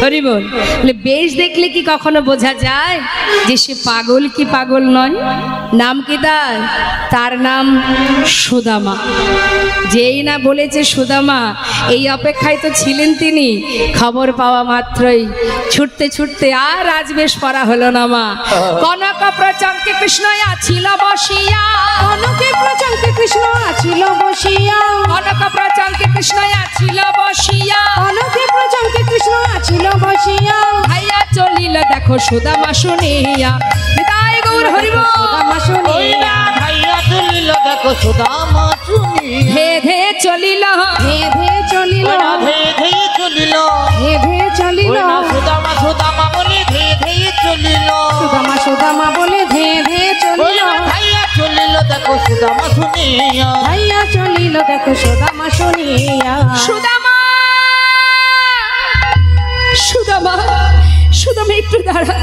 হরি বল। বলে বেশ দেখলে কি কখনো বোঝা যায় যে সে পাগল কি পাগল নয়? নাম কি তার? তার নাম সুদামা। যেই না বলেছে সুদামা, এই অপেক্ষায় তো ছিলেন তিনি। খবর পাওয়া মাত্রই ছুটতে ছুটতে আর রাজবেশ পরা হলো না মা। কনক প্রচঙ্কে কৃষ্ণ আছিল বসিয়া, কনকে প্রচঙ্কে কৃষ্ণ আছিল বসিয়া, কনক প্রচঙ্কে কৃষ্ণ আছিল বসিয়া, কনকে প্রচঙ্কে কৃষ্ণ আছিল বসিয়া, ভাইয়া চলিল দেখো সুদামা শুনিয়া। হৃদয় গৌর হরি বল। সুদামা শুনিয়া, ভাইয়া চলিল দেখো সুদামা শুনিয়া, ধে ধে চলিল, ধে ধে চলিল, ধে ধে চলিল, ধে ধে চলিল, সুদামা সুদামা বলে ধে ধে চলিল, সুদামা সুদামা বলে ধে ধে চলিল, ভাইয়া চলিল দেখো সুদামা শুনিয়া, ভাইয়া চলিল দেখো সুদামা শুনিয়া। সুদামা, সুদামা, সুদামা একটু দাঁড়া।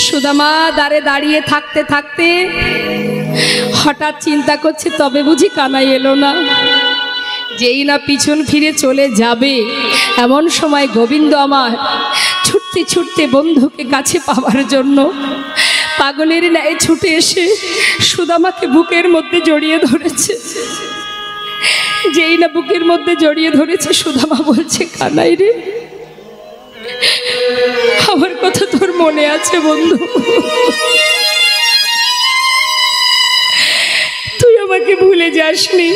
সুদামা দ্বারে দাঁড়িয়ে থাকতে থাকতে হঠাৎ চিন্তা করছে, তবে বুঝি কানাই এলো না। যেই না পিছন ফিরে চলে যাবে, এমন সময় গোবিন্দ আমার ছুটতে ছুটতে বন্ধুকে কাছে পাওয়ার জন্য পাগলের ন্যায় ছুটে এসে সুদামাকে বুকের মধ্যে জড়িয়ে ধরেছে। যেই না বুকের মধ্যে জড়িয়ে ধরেছে, সুদামা বলছে, কানাই রে, আমার কথা তোর মনে আছে বন্ধু? তুই আমাকে ভুলে যাসনি।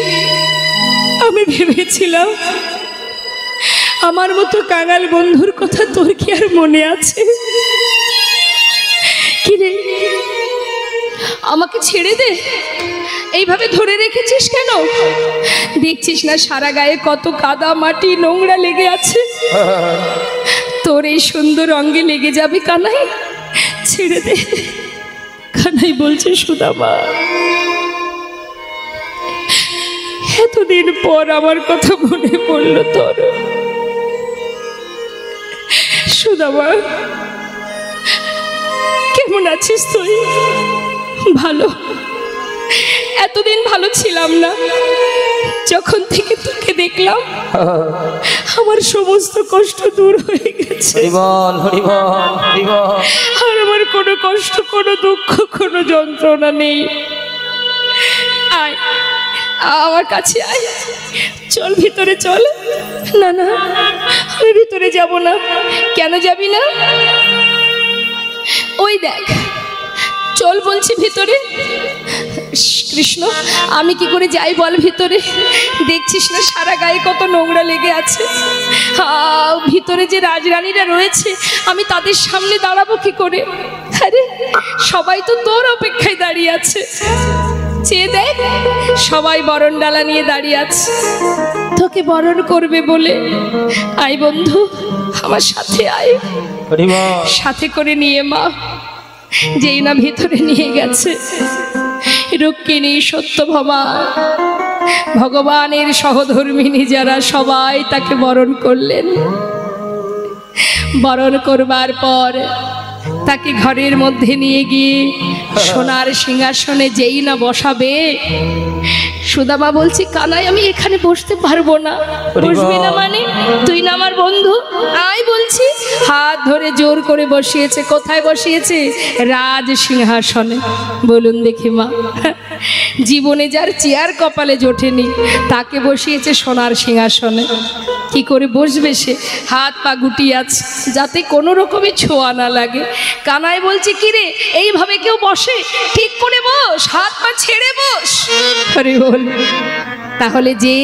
আমি ভেবেছিলাম আমার মতো কাঙাল বন্ধুর কথা তোর কি আর মনে আছে? কি রে, আমাকে ছেড়ে দে। এইভাবে ধরে রেখেছিস কেন? দেখছিস না সারা গায়ে কত কাদা মাটি নোংরা লেগে আছে? তোর এই সুন্দর অঙ্গে লেগে যাবে কানাই, ছেড়ে দে। কানাই বলছে, সুদামা, এতদিন পর আমার কথা মনে পড়লো তোর। সুদামা, কেমন আছিস তুই? ভালো। এতদিন ভালো ছিলাম না। যখন থেকে তোকে দেখলাম আমার সমস্ত কষ্ট দূর হয়ে গেছে। হরিবল হরিবল হরিবল। আর আমার কোনো কষ্ট, কোনো দুঃখ, কোনো যন্ত্রণা নেই। আয়, আমার কাছে আয়, চল ভিতরে চল। না না, আমি ভিতরে যাব না। কেন যাবি না? ওই দেখ, চল বলছি ভিতরে। কৃষ্ণ, আমি কি করে যাই বল ভিতরে? দেখছিস না সারা গায়ে কত নোংরা লেগে আছে। ভিতরে যে রাজরানীরা রয়েছে, আমি তাদের সামনে দাঁড়াবো কি করে? আরে সবাই তো তোর অপেক্ষায় দাঁড়িয়ে আছে। চেয়ে দেখ, সবাই বরণ ডালা নিয়ে দাঁড়িয়ে আছে তোকে বরণ করবে বলে। আয় বন্ধু, আমার সাথে আয়। সাথে করে নিয়ে মা যেই না ভিতরে নিয়ে গেছে, রুক্মিণী, সত্যভামা, ভগবানের সহধর্মিণী যারা, সবাই তাকে বরণ করলেন। বরণ করবার পর তাকে ঘরের মধ্যে নিয়ে গিয়ে সোনার সিংহাসনে যেই না বসাবে, সুদামা বলছি, কানাই, আমি এখানে বসতে পারবো না। বসবি না মানে? তুই না আমার বন্ধু, আয় বলছি। হাত ধরে জোর করে বসিয়েছে। কোথায় বসিয়েছে? রাজ সিংহাসনে। বলুন দেখি মা, জীবনে যার চেয়ার কপালে জোটেনি, তাকে বসিয়েছে সোনার সিংহাসনে। কি করে বসবে সে? হাত পা গুটিয়ে আছে, যাতে কোনো রকমই ছোঁয়া না লাগে। কানাই বলছে, কি রে, এইভাবে কেউ বসে? ঠিক করে বস, হাত পা ছেড়ে বস। আরে বল, তাহলে যে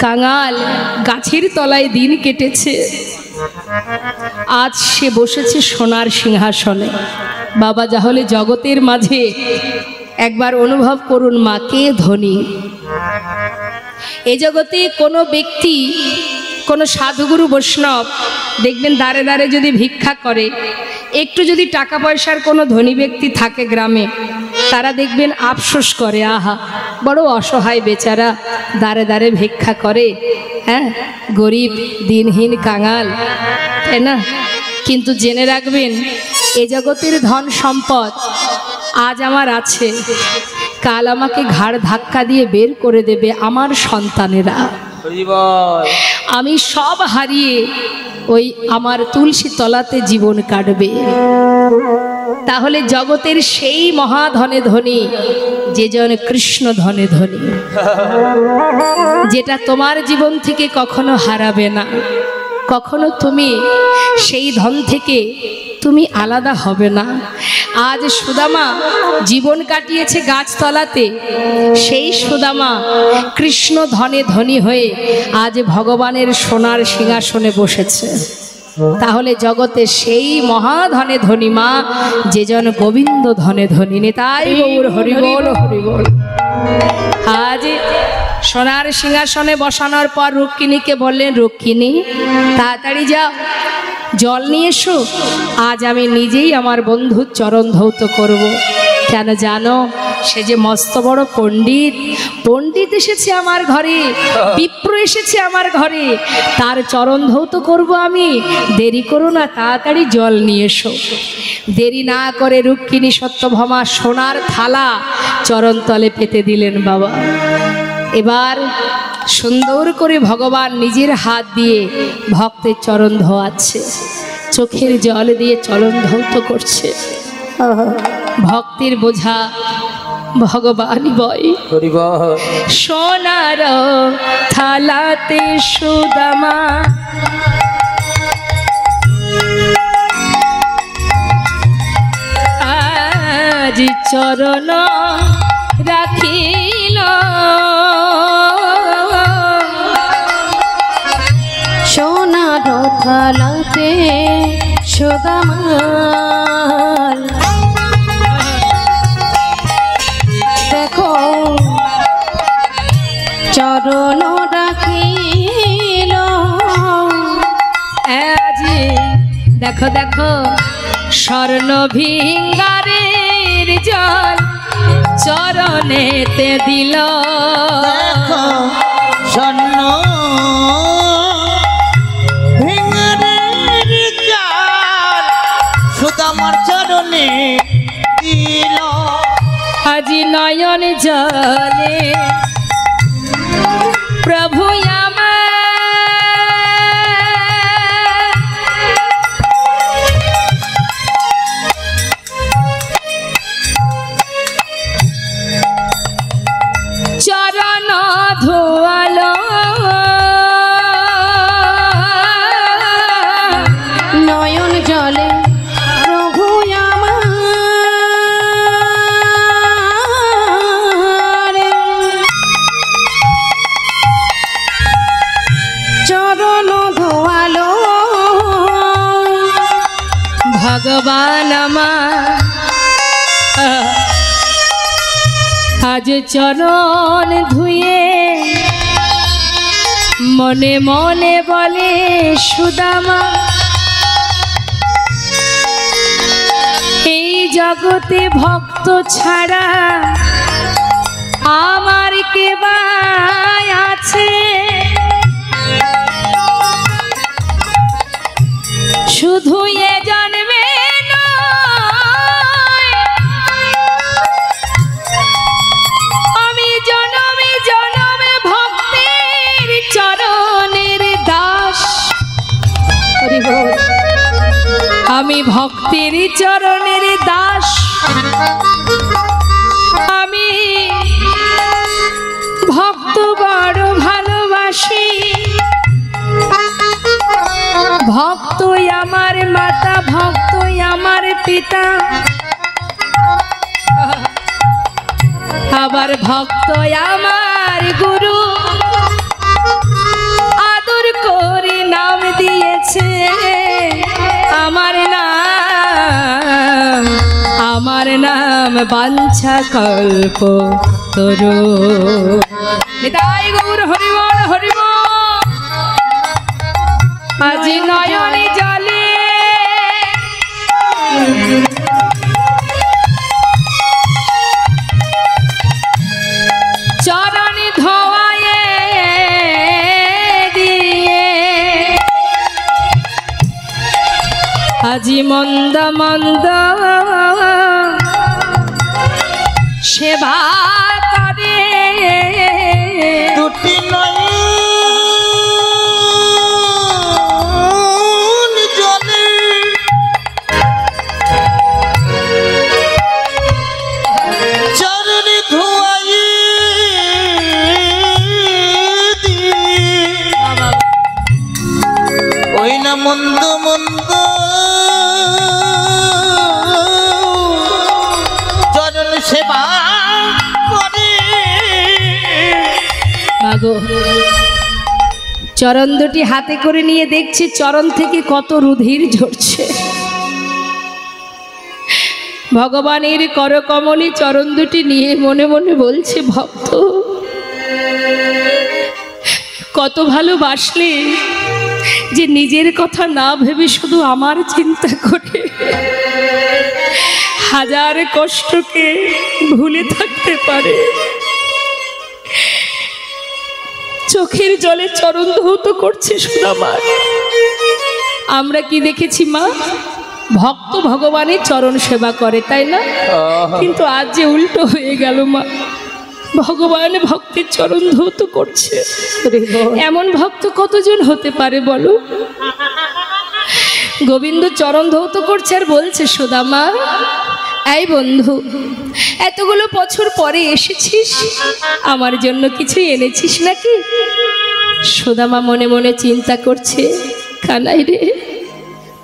কাঙাল গাছের তলায় দিন কেটেছে, আজ সে বসেছে সোনার সিংহাসনে। বাবা, তাহলে জগতের মাঝে একবার অনুভব করুন মা, কে ধনী। এই জগতে কোনো ব্যক্তি, কোনো সাধুগুরু বৈষ্ণব দেখবেন দাঁড়ে দাঁড়ে যদি ভিক্ষা করে, একটু যদি টাকা পয়সার কোনো ধনী ব্যক্তি থাকে গ্রামে, তারা দেখবেন আফসোস করে, আহা বড় অসহায় বেচারা, দাঁড়ে দাঁড়ে ভিক্ষা করে, হ্যাঁ, গরিব দিনহীন কাঙাল, তাই না? কিন্তু জেনে রাখবেন, এ জগতের ধন সম্পদ আজ আমার আছে, কাল আমাকে ঘাড় ধাক্কা দিয়ে বের করে দেবে আমার সন্তানেরা। আমি সব হারিয়ে ওই আমার তুলসী তলাতে জীবন কাটবে। তাহলে জগতের সেই মহাধনে ধনী যে জন কৃষ্ণ ধনে ধনী, যেটা তোমার জীবন থেকে কখনো হারাবে না, কখনো তুমি সেই ধন থেকে তুমি আলাদা হবে না। আজ সুদামা জীবন কাটিয়েছে গাছতলাতে, সেই সুদামা কৃষ্ণ ধনে ধনী হয়ে আজ ভগবানের সোনার সিংহাসনে বসেছে। তাহলে জগতে সেই মহাধনে ধনী মা যে জন গোবিন্দ ধনে ধনী। নিতাই গৌর হরি বল হরি বল। আজ সোনার সিংহাসনে বসানোর পর রুক্মিণীকে বললেন, রুক্মিণী তাড়াতাড়ি যাও, জল নিয়ে এসো, আজ আমি নিজেই আমার বন্ধুর চরণ ধৌত করব। কেন জানো, সে যে মস্ত বড় পণ্ডিত, পণ্ডিত এসেছে আমার ঘরে, বিপ্র এসেছে আমার ঘরে, তার চরণ ধৌত করব আমি। দেরি করো না, তাড়াতাড়ি জল নিয়ে এসো। দেরি না করে রুক্মিণী সত্যভামা সোনার থালা চরণ তলে পেতে দিলেন বাবা। এবার সুন্দর করে ভগবান নিজের হাত দিয়ে ভক্তের চরণ ধোয়াচ্ছে, চোখের জল দিয়ে চরণ ধৌত করছে। ভক্তের বোঝা ভগবানই বয়। সোনার থালাতে সুদামা আজ চরণ রাখিল, সোনার থালাতে সুদামার দেখো চরণ রাখিল। আজ দেখো দেখো স্বর্ণ ভিঙ্গারের জল চরণেতে দিল। দেখো স্বর্ণ ভিঙারের জল সুদামার চরণে দিল। আজি নয়ন জলে প্রভু আমার চরণ ধোয়ালো। নয়ন জলে প্রভু আমার চরণ ধোয়ালো। ভগবান আমার আজ চরণ ধুয়ে মনে মনে বলে সুদামা, এই জগতে ভক্ত ছাড়া আমার কে বা আছে? শুধু এ জন্মে নয়, আমি জনমে জনমে ভক্তের চরণের দাস। আমি ভক্তের চরণের দাস, আমি ভক্ত বড় ভালোবাসি। ভক্তই আমার মাতা, ভক্তই আমার পিতা, আবার ভক্তই আমার গুরু। আদর করে নাম দিয়েছে আমার নাম বাঞ্ছা কল্প তরু। নিতাই গৌর হরি বল হরি বল। আজি নয়নে জলে চরণ ধোয়ায়ে দিয়ে আজি মন্দ মন্দ সেবা করে। দুটি নয় বন্ধু চরণ সেবা করে। মাগো, চরণ দুটি হাতে করে নিয়ে দেখছি চরণ থেকে কত রুধির ঝরছে। ভগবানের করকমলে চরণ দুটি নিয়ে মনে মনে বলছে, ভক্ত কত ভালোবাসলে যে নিজের কথা না ভেবে শুধু আমার চিন্তা করে হাজার কষ্টকে ভুলে থাকতে পারে। চোখের জলে চরণ ধৌত করছে সুদামার। আমরা কি দেখেছি মা, ভক্ত ভগবানের চরণ সেবা করে, তাই না? কিন্তু আজ যে উল্টো হয়ে গেল মা, ভগবান ভক্তের চরণ ধৌত করছে। এমন ভক্ত কতজন হতে পারে বলো? গোবিন্দ চরণ ধৌত করছে আর বলছে, সুদামা এই বন্ধু, এতগুলো বছর পরে এসেছিস, আমার জন্য কিছু এনেছিস নাকি? সুদামা মনে মনে চিন্তা করছে, কানাই রে,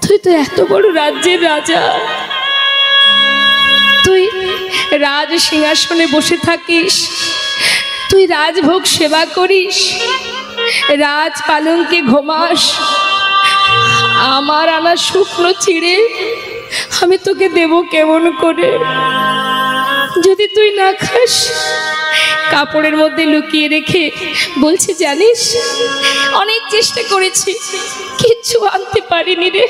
তুই তো এত বড় রাজ্যের রাজা, তুই রাজ সিংহাসনে বসে থাকিস, তুই রাজভোগ সেবা করিস, রাজ পালঙ্কে ঘুমাস, আমার আনা শুকনো চিড়ে আমি তোকে দেব কেমন করে? যদি তুই না খাস, কাপড়ের মধ্যে লুকিয়ে রেখে বলছে, জানিস অনেক চেষ্টা করেছি, কিচ্ছু আনতে পারিনি রে,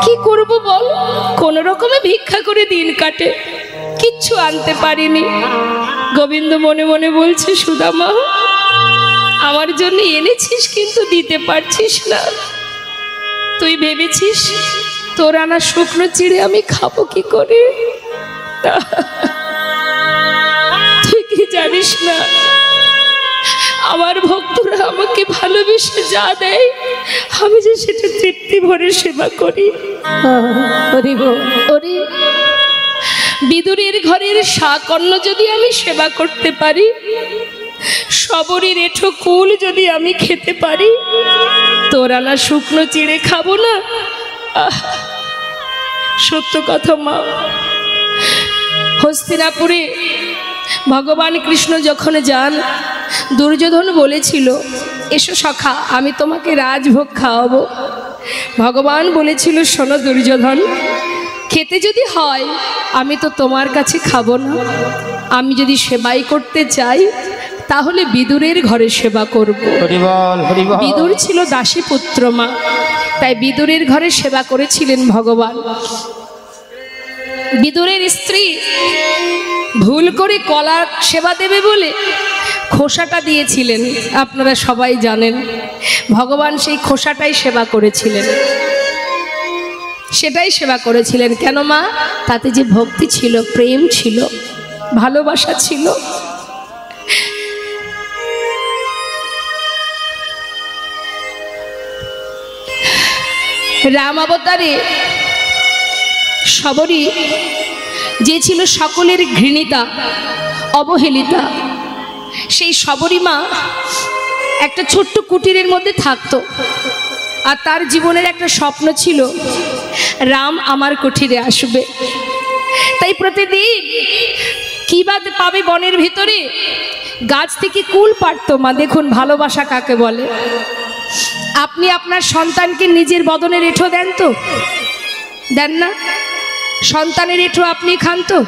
কি করব বল? কোন রকমে ভিক্ষা করে দিন কাটে, কিচ্ছু আনতে পারিনি। গোবিন্দ মনে মনে বলছে, সুদামা আমার জন্য এনেছিস কিন্তু দিতে পারছিস না। তুই ভেবেছিস তোর আনা শুকনো চিড়ে আমি খাবো কি করে? তুই কি জানিস না, আমার ভক্তরা আমাকে ভালোবেসে যা দেয় আমি যে সেটা তৃপ্তি ভরে সেবা করি। ওরে বিদুরের ঘরের শাকন্ন যদি আমি সেবা করতে পারি, সবরের এঠো কুল যদি আমি খেতে পারি, তোর আনা শুকনো চিড়ে খাবো না? সত্য কথা মা, হস্তিনাপুরে ভগবান কৃষ্ণ যখন যান, দুর্যোধন বলেছিল, এসো সখা আমি তোমাকে রাজভোগ খাওয়াবো। ভগবান বলেছিল, শোনো দুর্যোধন, খেতে যদি হয় আমি তো তোমার কাছে খাবো না, আমি যদি সেবাই করতে চাই তাহলে বিদুরের ঘরে সেবা করব। বিদুর ছিল দাসী পুত্র মা, তাই বিদুরের ঘরে সেবা করেছিলেন ভগবান। বিদুরের স্ত্রী ভুল করে কলা সেবা দেবে বলে খোসাটা দিয়েছিলেন, আপনারা সবাই জানেন। ভগবান সেই খোসাটাই সেবা করেছিলেন, সেটাই সেবা করেছিলেন। কেন মা? তাতে যে ভক্তি ছিল, প্রেম ছিল, ভালোবাসা ছিল। রাম অবতারে সবরী যে ছিল সকলের ঘৃণিতা, অবহেলিতা, সেই সবরী মা একটা ছোট্ট কুটিরের মধ্যে থাকতো, আর তার জীবনের একটা স্বপ্ন ছিল, রাম আমার কুটিরে আসবে। তাই প্রতিদিন কি বা পাবে বনের ভিতরে, গাছ থেকে কুল পাড়তো মা। দেখুন ভালোবাসা কাকে বলে। আপনি আপনার সন্তানকে নিজের বদনের এঁঠো দেন তো? দেন না? সন্তানের এঁঠো আপনি খান তো?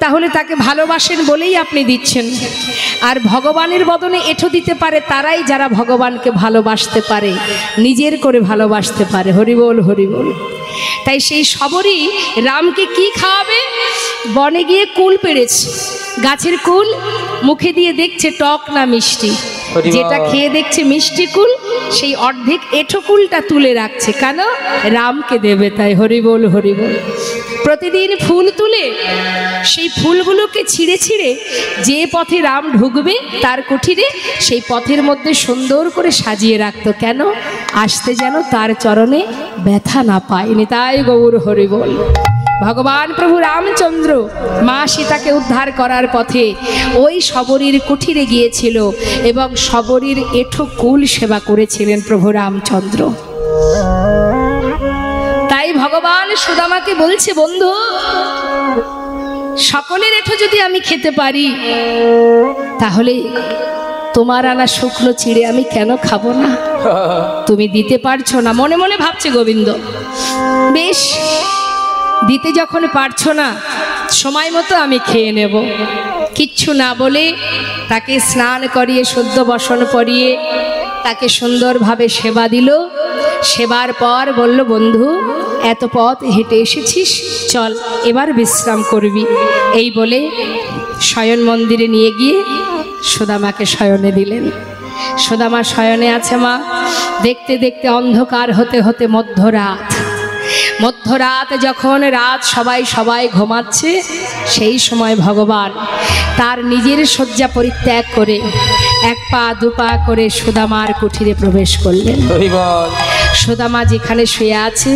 তাহলে তাকে ভালোবাসেন বলেই আপনি দিচ্ছেন। আর ভগবানের বদনে এঁঠো দিতে পারে তারাই যারা ভগবানকে ভালোবাসতে পারে, নিজের করে ভালোবাসতে পারে। হরিবোল হরিবোল। তাই সেই সবরই রামকে কি খাওয়াবে? বনে গিয়ে কুল পেড়েছে, গাছের কুল, মুখে দিয়ে দেখছে টক না মিষ্টি, যেটা খেয়ে দেখছে মিষ্টি কুল, সেই অর্ধেক এঁঠো কুলটা তুলে রাখছে, কেন? রামকে দেবে। তাই হরিবোল হরিবোল। প্রতিদিন ফুল তুলে সেই ফুলগুলোকে ছিঁড়ে ছিঁড়ে যে পথে রাম ঢুকবে তার কুঠিরে, সেই পথের মধ্যে সুন্দর করে সাজিয়ে রাখতো, কেন? আসতে যেন তার চরণে ব্যথা না পায়। তাই গৌর হরিবোল। ভগবান প্রভু রামচন্দ্র মা সীতাকে উদ্ধার করার পথে ওই সবরীর কুঠিরে গিয়েছিল এবং সবরীর এঁঠো কুল সেবা করেছিলেন প্রভু রামচন্দ্র। সুদামাকে বলছে, বন্ধু সকলের এঠো যদি আমি খেতে পারি, তাহলে তোমার আনা শুকনো চিড়ে আমি কেন খাবো না? তুমি দিতে পারছো না, মনে মনে ভাবছে গোবিন্দ। বেশ, দিতে যখন পারছো না, সময় মতো আমি খেয়ে নেব। কিচ্ছু না বলে তাকে স্নান করিয়ে শুদ্ধ বসন পরিয়ে তাকে সুন্দরভাবে সেবা দিল। সেবার পর বলল, বন্ধু এত পথ হেঁটে এসেছিস, চল এবার বিশ্রাম করবি। এই বলে শয়ন মন্দিরে নিয়ে গিয়ে সুদামাকে শয়নে দিলেন। সুদামা শয়নে আছে মা। দেখতে দেখতে অন্ধকার হতে হতে মধ্যরাত যখন রাত সবাই ঘুমাচ্ছে, সেই সময় ভগবান তার নিজের শয্যা পরিত্যাগ করে এক পা দু পা করে সুদামার কুঠিরে প্রবেশ করলেন। সুদামা যেখানে শুয়ে আছে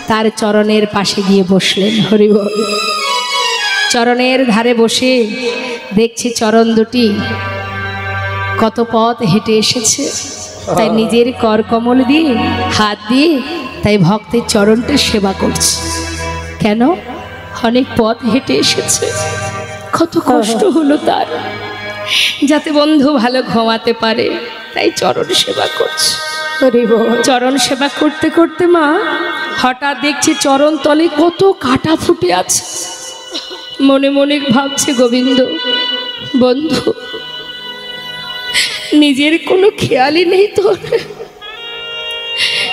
তার চরণের পাশে গিয়ে বসলেন। হরি বল। চরণের ধারে বসে দেখছি চরণ দুটি কত পথ হেঁটে এসেছে, তাই নিজের করকমল দিয়ে হাত দিয়ে তাই ভক্তের চরণটা সেবা করছে। কেন? অনেক পথ হেঁটে এসেছে, কত কষ্ট হলো তার, যাতে বন্ধু ভালো ঘুমাতে পারে, তাই চরণ সেবা করছে। চরণ সেবা করতে করতে মা হঠাৎ দেখছে চরণ তলে কত কাটা ফুটে আছে। মনে মনে ভাবছে, গোবিন্দ বন্ধু নিজের কোনো খেয়ালই নেই তোর।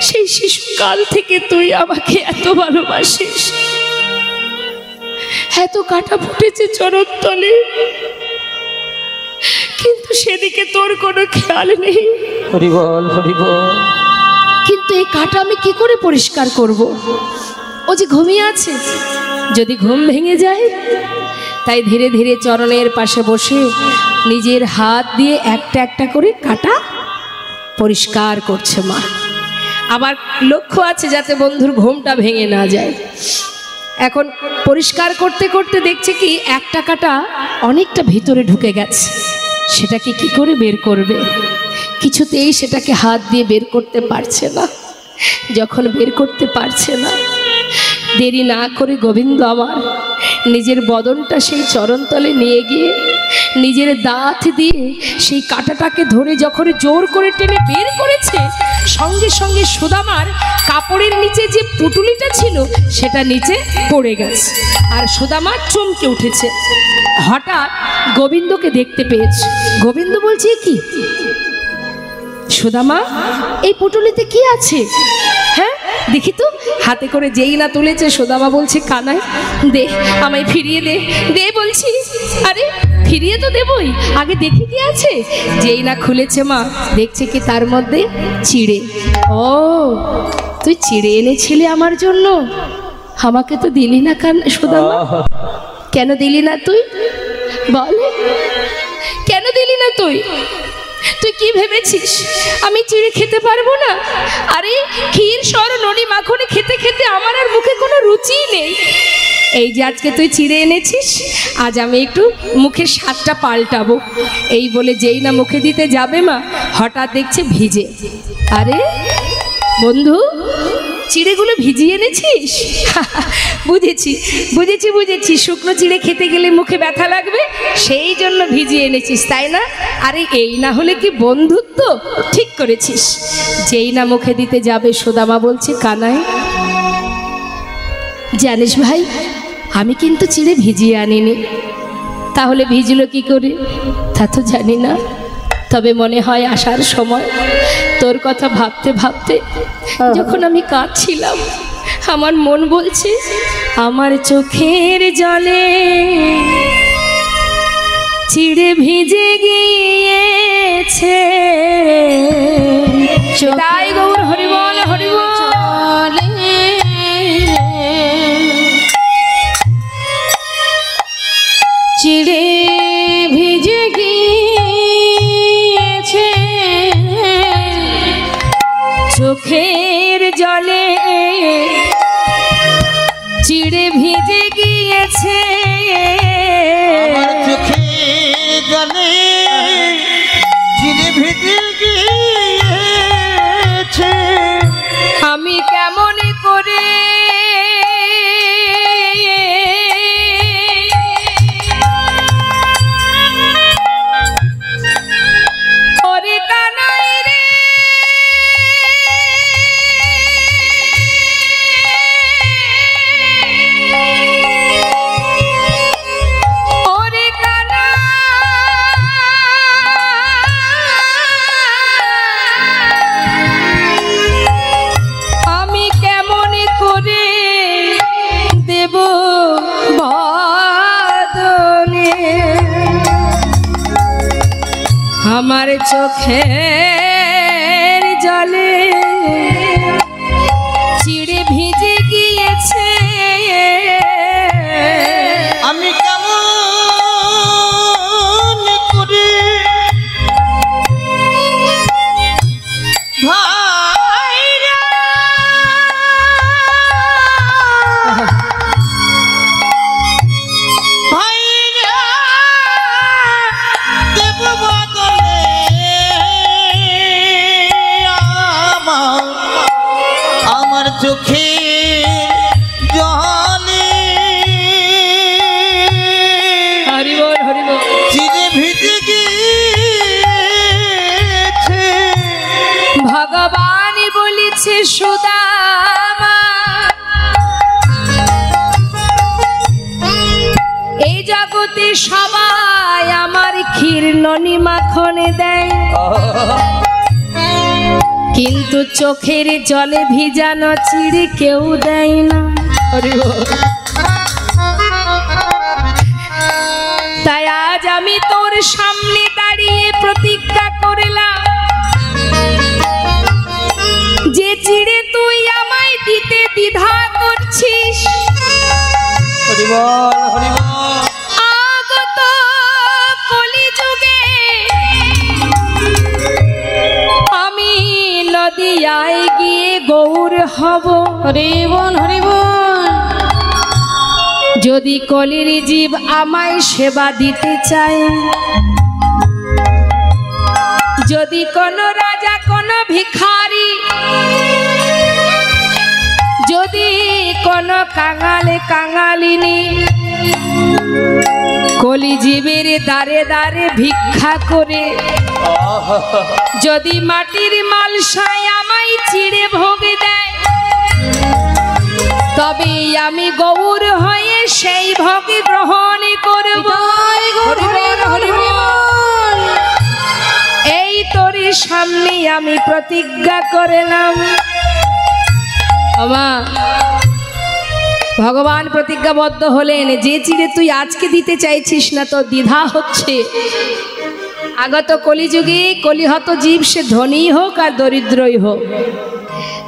সেই শিশুকাল থেকে তুই আমাকে এত ভালোবাসিস, এত কাটা ফুটেছে চরণ তলে, কিন্তু সেদিকে তোর কোনো খেয়াল নেই। হরি বল, হরি বল। কিন্তু এই কাটা আমি কি করে পরিষ্কার করব? ও যে ঘুমিয়ে আছে, যদি ঘুম ভেঙে যায়। তাই ধীরে ধীরে চরণের পাশে বসে নিজের হাত দিয়ে একটা একটা করে কাটা পরিষ্কার করছে মা। আবার লক্ষ্য আছে যাতে বন্ধুর ঘুমটা ভেঙে না যায়। এখন পরিষ্কার করতে করতে দেখছে কি একটা কাটা অনেকটা ভিতরে ঢুকে গেছে, সেটাকে কি করে বের করবে? কিছুতেই সেটাকে হাত দিয়ে বের করতে পারছে না। যখন বের করতে পারছে না, দেরি না করে গোবিন্দ আমার নিজের বদনটা সেই চরণতলে নিয়ে গিয়ে নিজের দাঁত দিয়ে সেই কাঁটাটাকে ধরে যখন জোর করে টেনে বের করেছে, সঙ্গে সঙ্গে সুদামার কাপড়ের নিচে যে পুটুলিটা ছিল সেটা নিচে পড়ে গেছে, আর সুদামা চমকে উঠেছে। হঠাৎ গোবিন্দকে দেখতে পেয়েছে। গোবিন্দ বলছে, কি সুদামা, এই পুটুলিতে কি আছে? হ্যাঁ দেখি তো। হাতে করে যেই না তুলেছে, সুদামা বলছে, কানাই দে, আমায় ফিরিয়ে দে, দে বলছি। আরে ফিরিয়ে তো দেবই, আগে দেখি কি আছে। যেই না খুলেছে মা, দেখছে কি তার মধ্যে চিড়ে। ও, তুই চিড়ে এনেছিলি আমার জন্য, আমাকে তো দিলি না সুদামা। কেন দিলি না তুই বল? কেন দিলি না তুই? তুই কি ভেবেছিস আমি চিড়ে খেতে পারবো না? আরে ক্ষীর সর ননি মাখনে খেতে খেতে আমার আর মুখে কোনো রুচিই নেই। এই যে আজকে তুই চিড়ে এনেছিস, আজ আমি একটু মুখের স্বাদটা পাল্টাবো। এই বলে যেই না মুখে দিতে যাবে মা, হঠাৎ দেখছে ভিজে। আরে বন্ধু, চিড়েগুলো ভিজিয়ে এনেছিস? বুঝেছি বুঝেছি বুঝেছি, শুকনো চিড়ে খেতে গেলে মুখে ব্যথা লাগবে, সেই জন্য ভিজিয়ে এনেছিস, তাই না? আরে এই না হলে কি বন্ধুত্ব? ঠিক করেছিস। যেই না মুখে দিতে যাবে, সুদামা বলছে, কানাই জানিস ভাই, আমি কিন্তু চিড়ে ভিজিয়ে আনিনি। তাহলে ভিজলো কি করে তা তো জানি না, তবে মনে হয় আসার সময় তোর কথা ভাবতে ভাবতে যখন আমি কাঁদছিলাম, আমার মন বলছে আমার চোখের জলে চিড়ে ভিজে গিয়েছে। তাই গৌর হরি বল, হরি বল। চিড়ে ভিজে গিয়েছে চোখের জলে চিড়ে ভিজে গিয়েছে, আমার চোখের জলে চিড়ে ভিজে গিয়েছে। আমি কেমন করে আমার চোখের জলে চিড়ে ভিজে গিয়েছে আমি কেমন করে ভাইরা ভাইরা দেব বদলে আমার চোখে জলে হরিবল হরিবল চিরে ভিজে গিয়েছে ভগবান বলেছে সুদামা এই জগতে সবাই আমার ক্ষীর ননি মাখনে দেয় কিন্তু চোখের জলে ভিজানো চিড়ে কেউ দেয় না তাই আজ আমি তোর সামনে দাঁড়িয়ে প্রতিজ্ঞা করলাম যে চিড়ে তুই আমায় দিতে দ্বিধা করছিস হরিবল হরিবল আগত কলিযুগে আমি নদিয়ায় গিয়ে গৌর হব হরিবল হরিবল যদি কলির জীব আমায় সেবা দিতে চায় যদি কোনো রাজা কোনো ভিখারি যদি কোনো কাঙালে কাঙালিনী কলিজীবের দ্বারে দ্বারে ভিক্ষা করে যদি মাটির মালসায় আমায় চিড়ে ভোগ দেয় তবে আমি গৌর হয়ে সেই ভোগ গ্রহণ করব এই তোর সামনে আমি প্রতিজ্ঞা করলাম আমা ভগবান প্রতিজ্ঞাবদ্ধ হলেন যে চিড়ে তুই আজকে দিতে চাইছিস না তো দ্বিধা হচ্ছে আগত কলিযুগে কলিহত জীব সে ধনী হোক আর দরিদ্রই হোক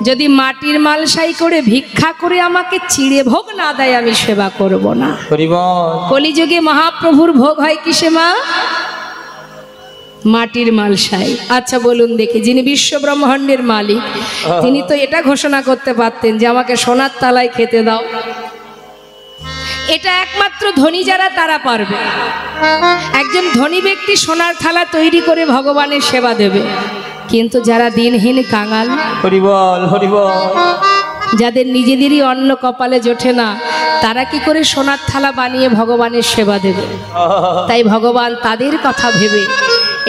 যদি মাটির মালসাই করে ভিক্ষা করে আমাকে চিড়ে ভোগ না দেয় আমি সেবা করব না কলিযুগে মহাপ্রভুর ভোগ হয় কিসে মা মাটির মালসাই আচ্ছা বলুন দেখি যিনি বিশ্ব ব্রহ্মাণ্ডের মালিক তিনি তো এটা ঘোষণা করতে পারতেন যে আমাকে সোনার তালায় খেতে দাও এটা একমাত্র ধনী যারা তারা পারবে একজন ধনী ব্যক্তি সোনার থালা তৈরি করে ভগবানের সেবা দেবে কিন্তু যারা দিনহীন কাঙাল হরিবল হরিবল যাদের নিজেদেরই অন্ন কপালে জোটে না তারা কি করে সোনার থালা বানিয়ে ভগবানের সেবা দেবে তাই ভগবান তাদের কথা ভেবে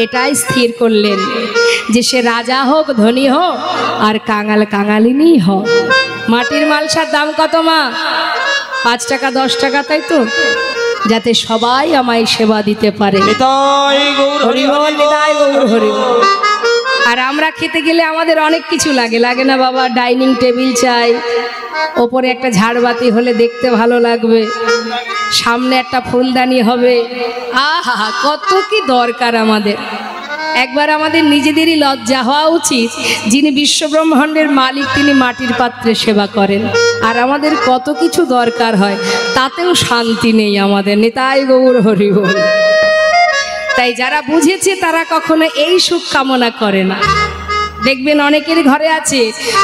এটাই স্থির করলেন যে সে রাজা হোক ধনী হোক আর কাঙাল কাঙালিনী হোক মাটির মালসার দাম কত মা 5 টাকা 10 টাকা তাই তো যাতে সবাই আমায় সেবা দিতে পারে আর আমরা খেতে গেলে আমাদের অনেক কিছু লাগে লাগে না বাবা ডাইনিং টেবিল চাই ওপরে একটা ঝাড়বাতি হলে দেখতে ভালো লাগবে সামনে একটা ফুলদানি হবে আহা কত কি দরকার আমাদের একবার আমাদের নিজেদেরই লজ্জা হওয়া উচিত যিনি বিশ্বব্রহ্মাণ্ডের মালিক তিনি মাটির পাত্রে সেবা করেন আর আমাদের কত কিছু দরকার হয় তাতেও শান্তি নেই আমাদের নিতাই গৌর হরি বল তাই যারা বুঝেছে তারা কখনো এই সুখ কামনা করে না দেখবেন অনেকের ঘরে আছে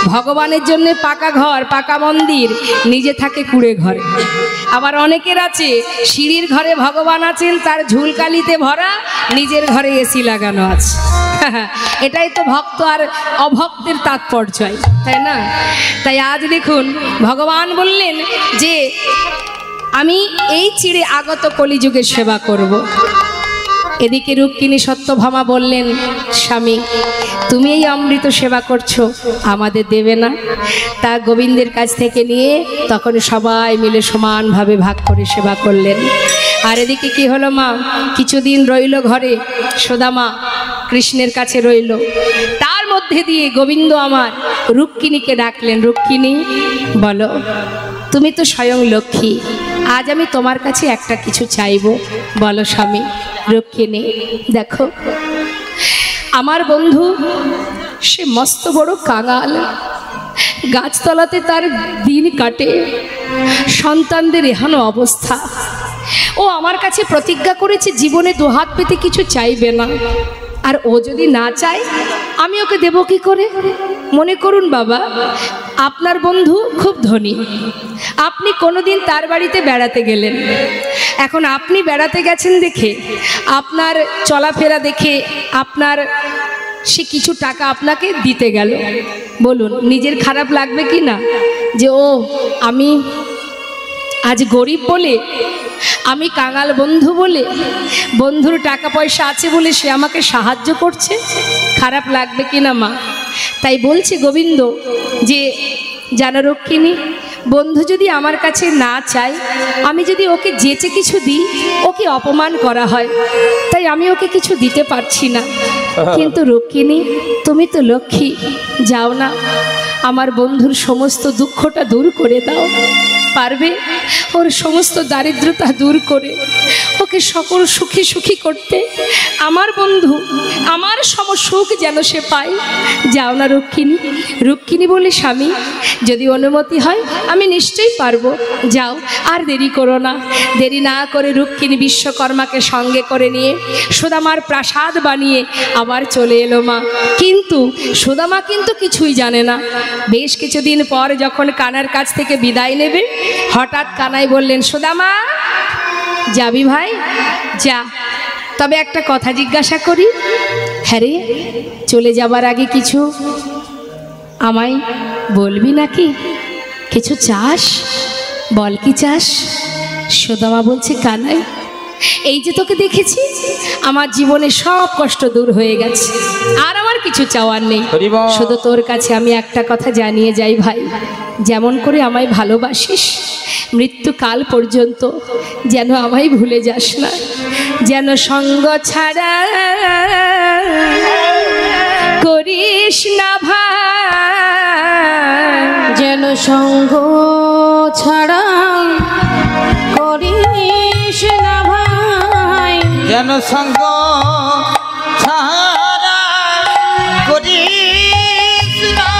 ভগবানের জন্য পাকা ঘর পাকা মন্দির নিজে থাকে কুড়ে ঘরে আবার অনেকের আছে সিঁড়ির ঘরে ভগবান আছেন তার ঝুলকালিতে ভরা নিজের ঘরে এসি লাগানো আছে এটাই তো ভক্ত আর অভক্তের তাৎপর্য তাই না তাই আজ দেখুন ভগবান বললেন যে আমি এই চিড়ে আগত কলিযুগের সেবা করব। এদিকে রুক্মিণী সত্যভামা বললেন স্বামী তুমি এই অমৃত সেবা করছো আমাদের দেবে না তা গোবিন্দের কাছ থেকে নিয়ে তখন সবাই মিলে সমানভাবে ভাগ করে সেবা করলেন আর এদিকে কি হলো মা কিছুদিন রইল ঘরে সুদামা কৃষ্ণের কাছে রইল তার মধ্যে দিয়ে গোবিন্দ আমার রুক্মিণীকে ডাকলেন রুক্মিণী বলো তুমি তো স্বয়ং লক্ষ্মী আজ আমি তোমার কাছে একটা কিছু চাইবো বলো স্বামী রুক্মিণী দেখো আমার বন্ধু সে মস্ত বড় কাঙাল, গাছতলাতে তার দিন কাটে, সন্তানদের এহেন অবস্থা। ও আমার কাছে প্রতিজ্ঞা করেছে জীবনে দুহাত পেতে কিছু চাইবে না, আর ও যদি না চায় আমি ওকে দেব কি করে? মনে করুন বাবা, আপনার বন্ধু খুব ধনী, আপনি কোনোদিন তার বাড়িতে বেড়াতে গেলেন, এখন আপনি বেড়াতে গেছেন দেখে, আপনার চলাফেরা দেখে আপনার সে কিছু টাকা আপনাকে দিতে গেল, বলুন নিজের খারাপ লাগবে কি না? যে ও আমি আজ গরিব বলে, আমি কাঙাল বন্ধু বলে, বন্ধুর টাকা পয়সা আছে বলে সে আমাকে সাহায্য করছে, খারাপ লাগবে কি না মা? তাই বলছে গোবিন্দ যে জানো রক্ষিণী, বন্ধু যদি আমার কাছে না চায়, আমি যদি ওকে যেচে কিছু দিই ওকে অপমান করা হয়, তাই আমি ওকে কিছু দিতে পারছি না। কিন্তু রক্ষিণী তুমি তো লক্ষ্মী, যাও না আমার বন্ধুর সমস্ত দুঃখটা দূর করে দাও, পারবে ওর সমস্ত দারিদ্রতা দূর করে ওকে সকল সুখী সুখী করতে, আমার বন্ধু আমার সম সুখ যেন সে পায়, যাও না রক্ষিণী। রক্ষিণী বলে স্বামী যদি অনুমতি হয় আমি নিশ্চয়ই পারবো, যাও আর দেরি করো না। দেরি না করে রক্ষিণী বিশ্বকর্মাকে সঙ্গে করে নিয়ে সুদামার প্রাসাদ বানিয়ে আবার চলে এলো মা। কিন্তু সুদামা কিন্তু কিছুই জানে না। বেশ কিছুদিন পর যখন কানার কাছ থেকে বিদায় নেবে, হঠাৎ কানাই বললেন, সুদামা যাবি ভাই? যা, তবে একটা কথা জিজ্ঞাসা করি। হ্যাঁ রে, চলে যাবার আগে কিছু আমায় বলবি নাকি? কিছু চাস? বল কি চাস? সুদামা বলছে, কানাই এই যে তোকে দেখেছি, আমার জীবনে সব কষ্ট দূর হয়ে গেছে, আর আমার কিছু চাওয়ার নেই, শুধু তোর কাছে আমি একটা কথা জানিয়ে যাই ভাই, যেমন করে আমায় ভালোবাসিস মৃত্যুকাল পর্যন্ত যেন আমায় ভুলে যাস না, যেন সঙ্গ ছাড়া করিস না ভাই, যেন সঙ্গ ছাড়া করিস না ভাই, যেন সঙ্গ ছাড়া করিস না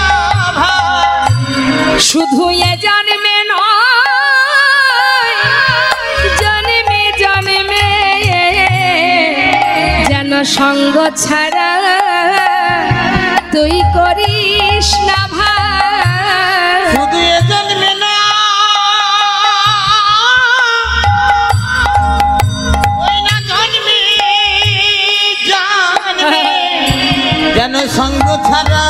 ভাই, শুধু এ জন্মে নয় জন্মে জন্মে যেন সঙ্গ ছাড়া তুই করিস না ভাই, শুধু এ জন্মে না ওই না জন্মে জন্মে যেন সঙ্গ ছাড়া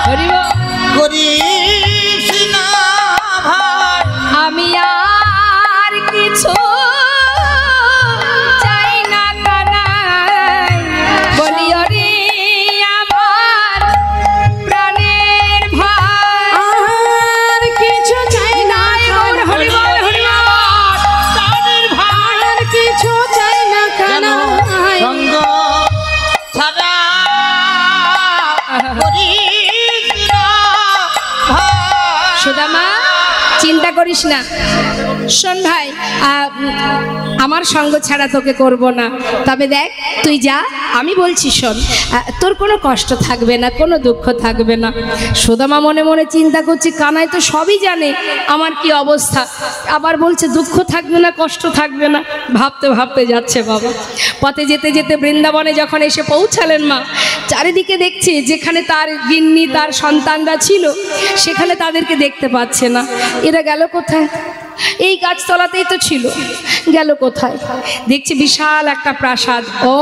হরি বল। করিস না ভাই, আমি আর কিছু চাই না কানাই, বলি ওরে আমার প্রাণের ভাই, আর কিছু চাই না ওর হরি বল হরি বল। প্রাণের ভাই, আর কিছু চাই না যেন কানাই, সঙ্গ ছাড়া করিস না ভাই। সুদামা চিন্তা করিস না, শোন ভাই, আমার সঙ্গ ছাড়া তোকে করব না, তবে দেখ তুই যা, আমি বলছি শোন, তোর কোনো কষ্ট থাকবে না, কোনো দুঃখ থাকবে না। সুদামা মনে মনে চিন্তা করছে, কানাই তো সবই জানে আমার কি অবস্থা, আবার বলছে দুঃখ থাকবে না, কষ্ট থাকবে না, ভাবতে ভাবতে যাচ্ছে বাবা। পথে যেতে যেতে বৃন্দাবনে যখন এসে পৌঁছালেন মা, চারিদিকে দেখছে যেখানে তার গিন্নি তার সন্তানরা ছিল সেখানে তাদেরকে দেখতে পাচ্ছে না। এরা গেল কোথায়? এই গাছতলাতেই তো ছিল, গেল কোথায়? দেখছি বিশাল একটা প্রাসাদ, ও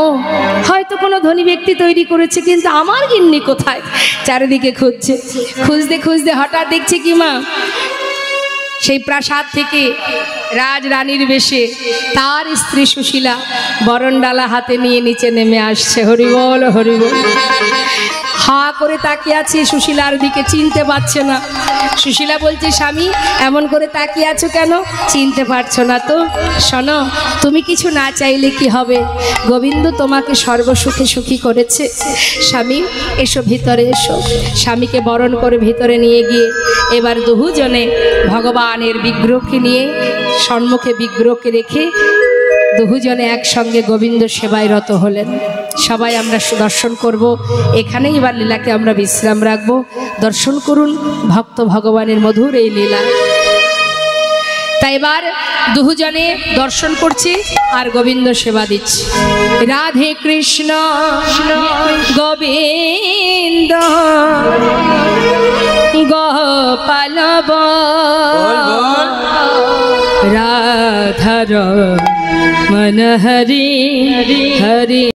হয়তো কোনো ধনী ব্যক্তি তৈরি করেছে, কিন্তু আমার গিন্নি কোথায়? চারিদিকে খুঁজছে, খুঁজতে খুঁজতে হঠাৎ দেখছে কি মা, সেই প্রাসাদ থেকে রাজরানীর বেশে তার স্ত্রী সুশীলা বরণডালা হাতে নিয়ে নিচে নেমে আসছে। হরি বল হরি বল। হা করে তাকিয়ে আছে, সুশীলার দিকে চিনতে পারছে না। সুশীলা বলছে, স্বামী এমন করে তাকিয়ে আছো কেন? চিনতে পারছো না তো? শোনো, তুমি কিছু না চাইলে কি হবে, গোবিন্দ তোমাকে সর্বসুখে সুখী করেছে। স্বামী এসো ভিতরে এসো। স্বামীকে বরণ করে ভিতরে নিয়ে গিয়ে এবার দুজনে ভগবানের বিগ্রহকে নিয়ে সম্মুখে বিগ্রহকে রেখে দুজনে একসঙ্গে গোবিন্দ সেবায় রত হলেন। সবাই আমরা দর্শন করব। এখানেই এবার লীলাকে আমরা বিশ্রাম রাখব। দর্শন করুন ভক্ত ভগবানের মধুর এই লীলা। তাই এবার দুজনে দর্শন করছি আর গোবিন্দ সেবা দিচ্ছি। রাধে কৃষ্ণ গোবিন্দ গোপাল রাধার মন হরি হরি।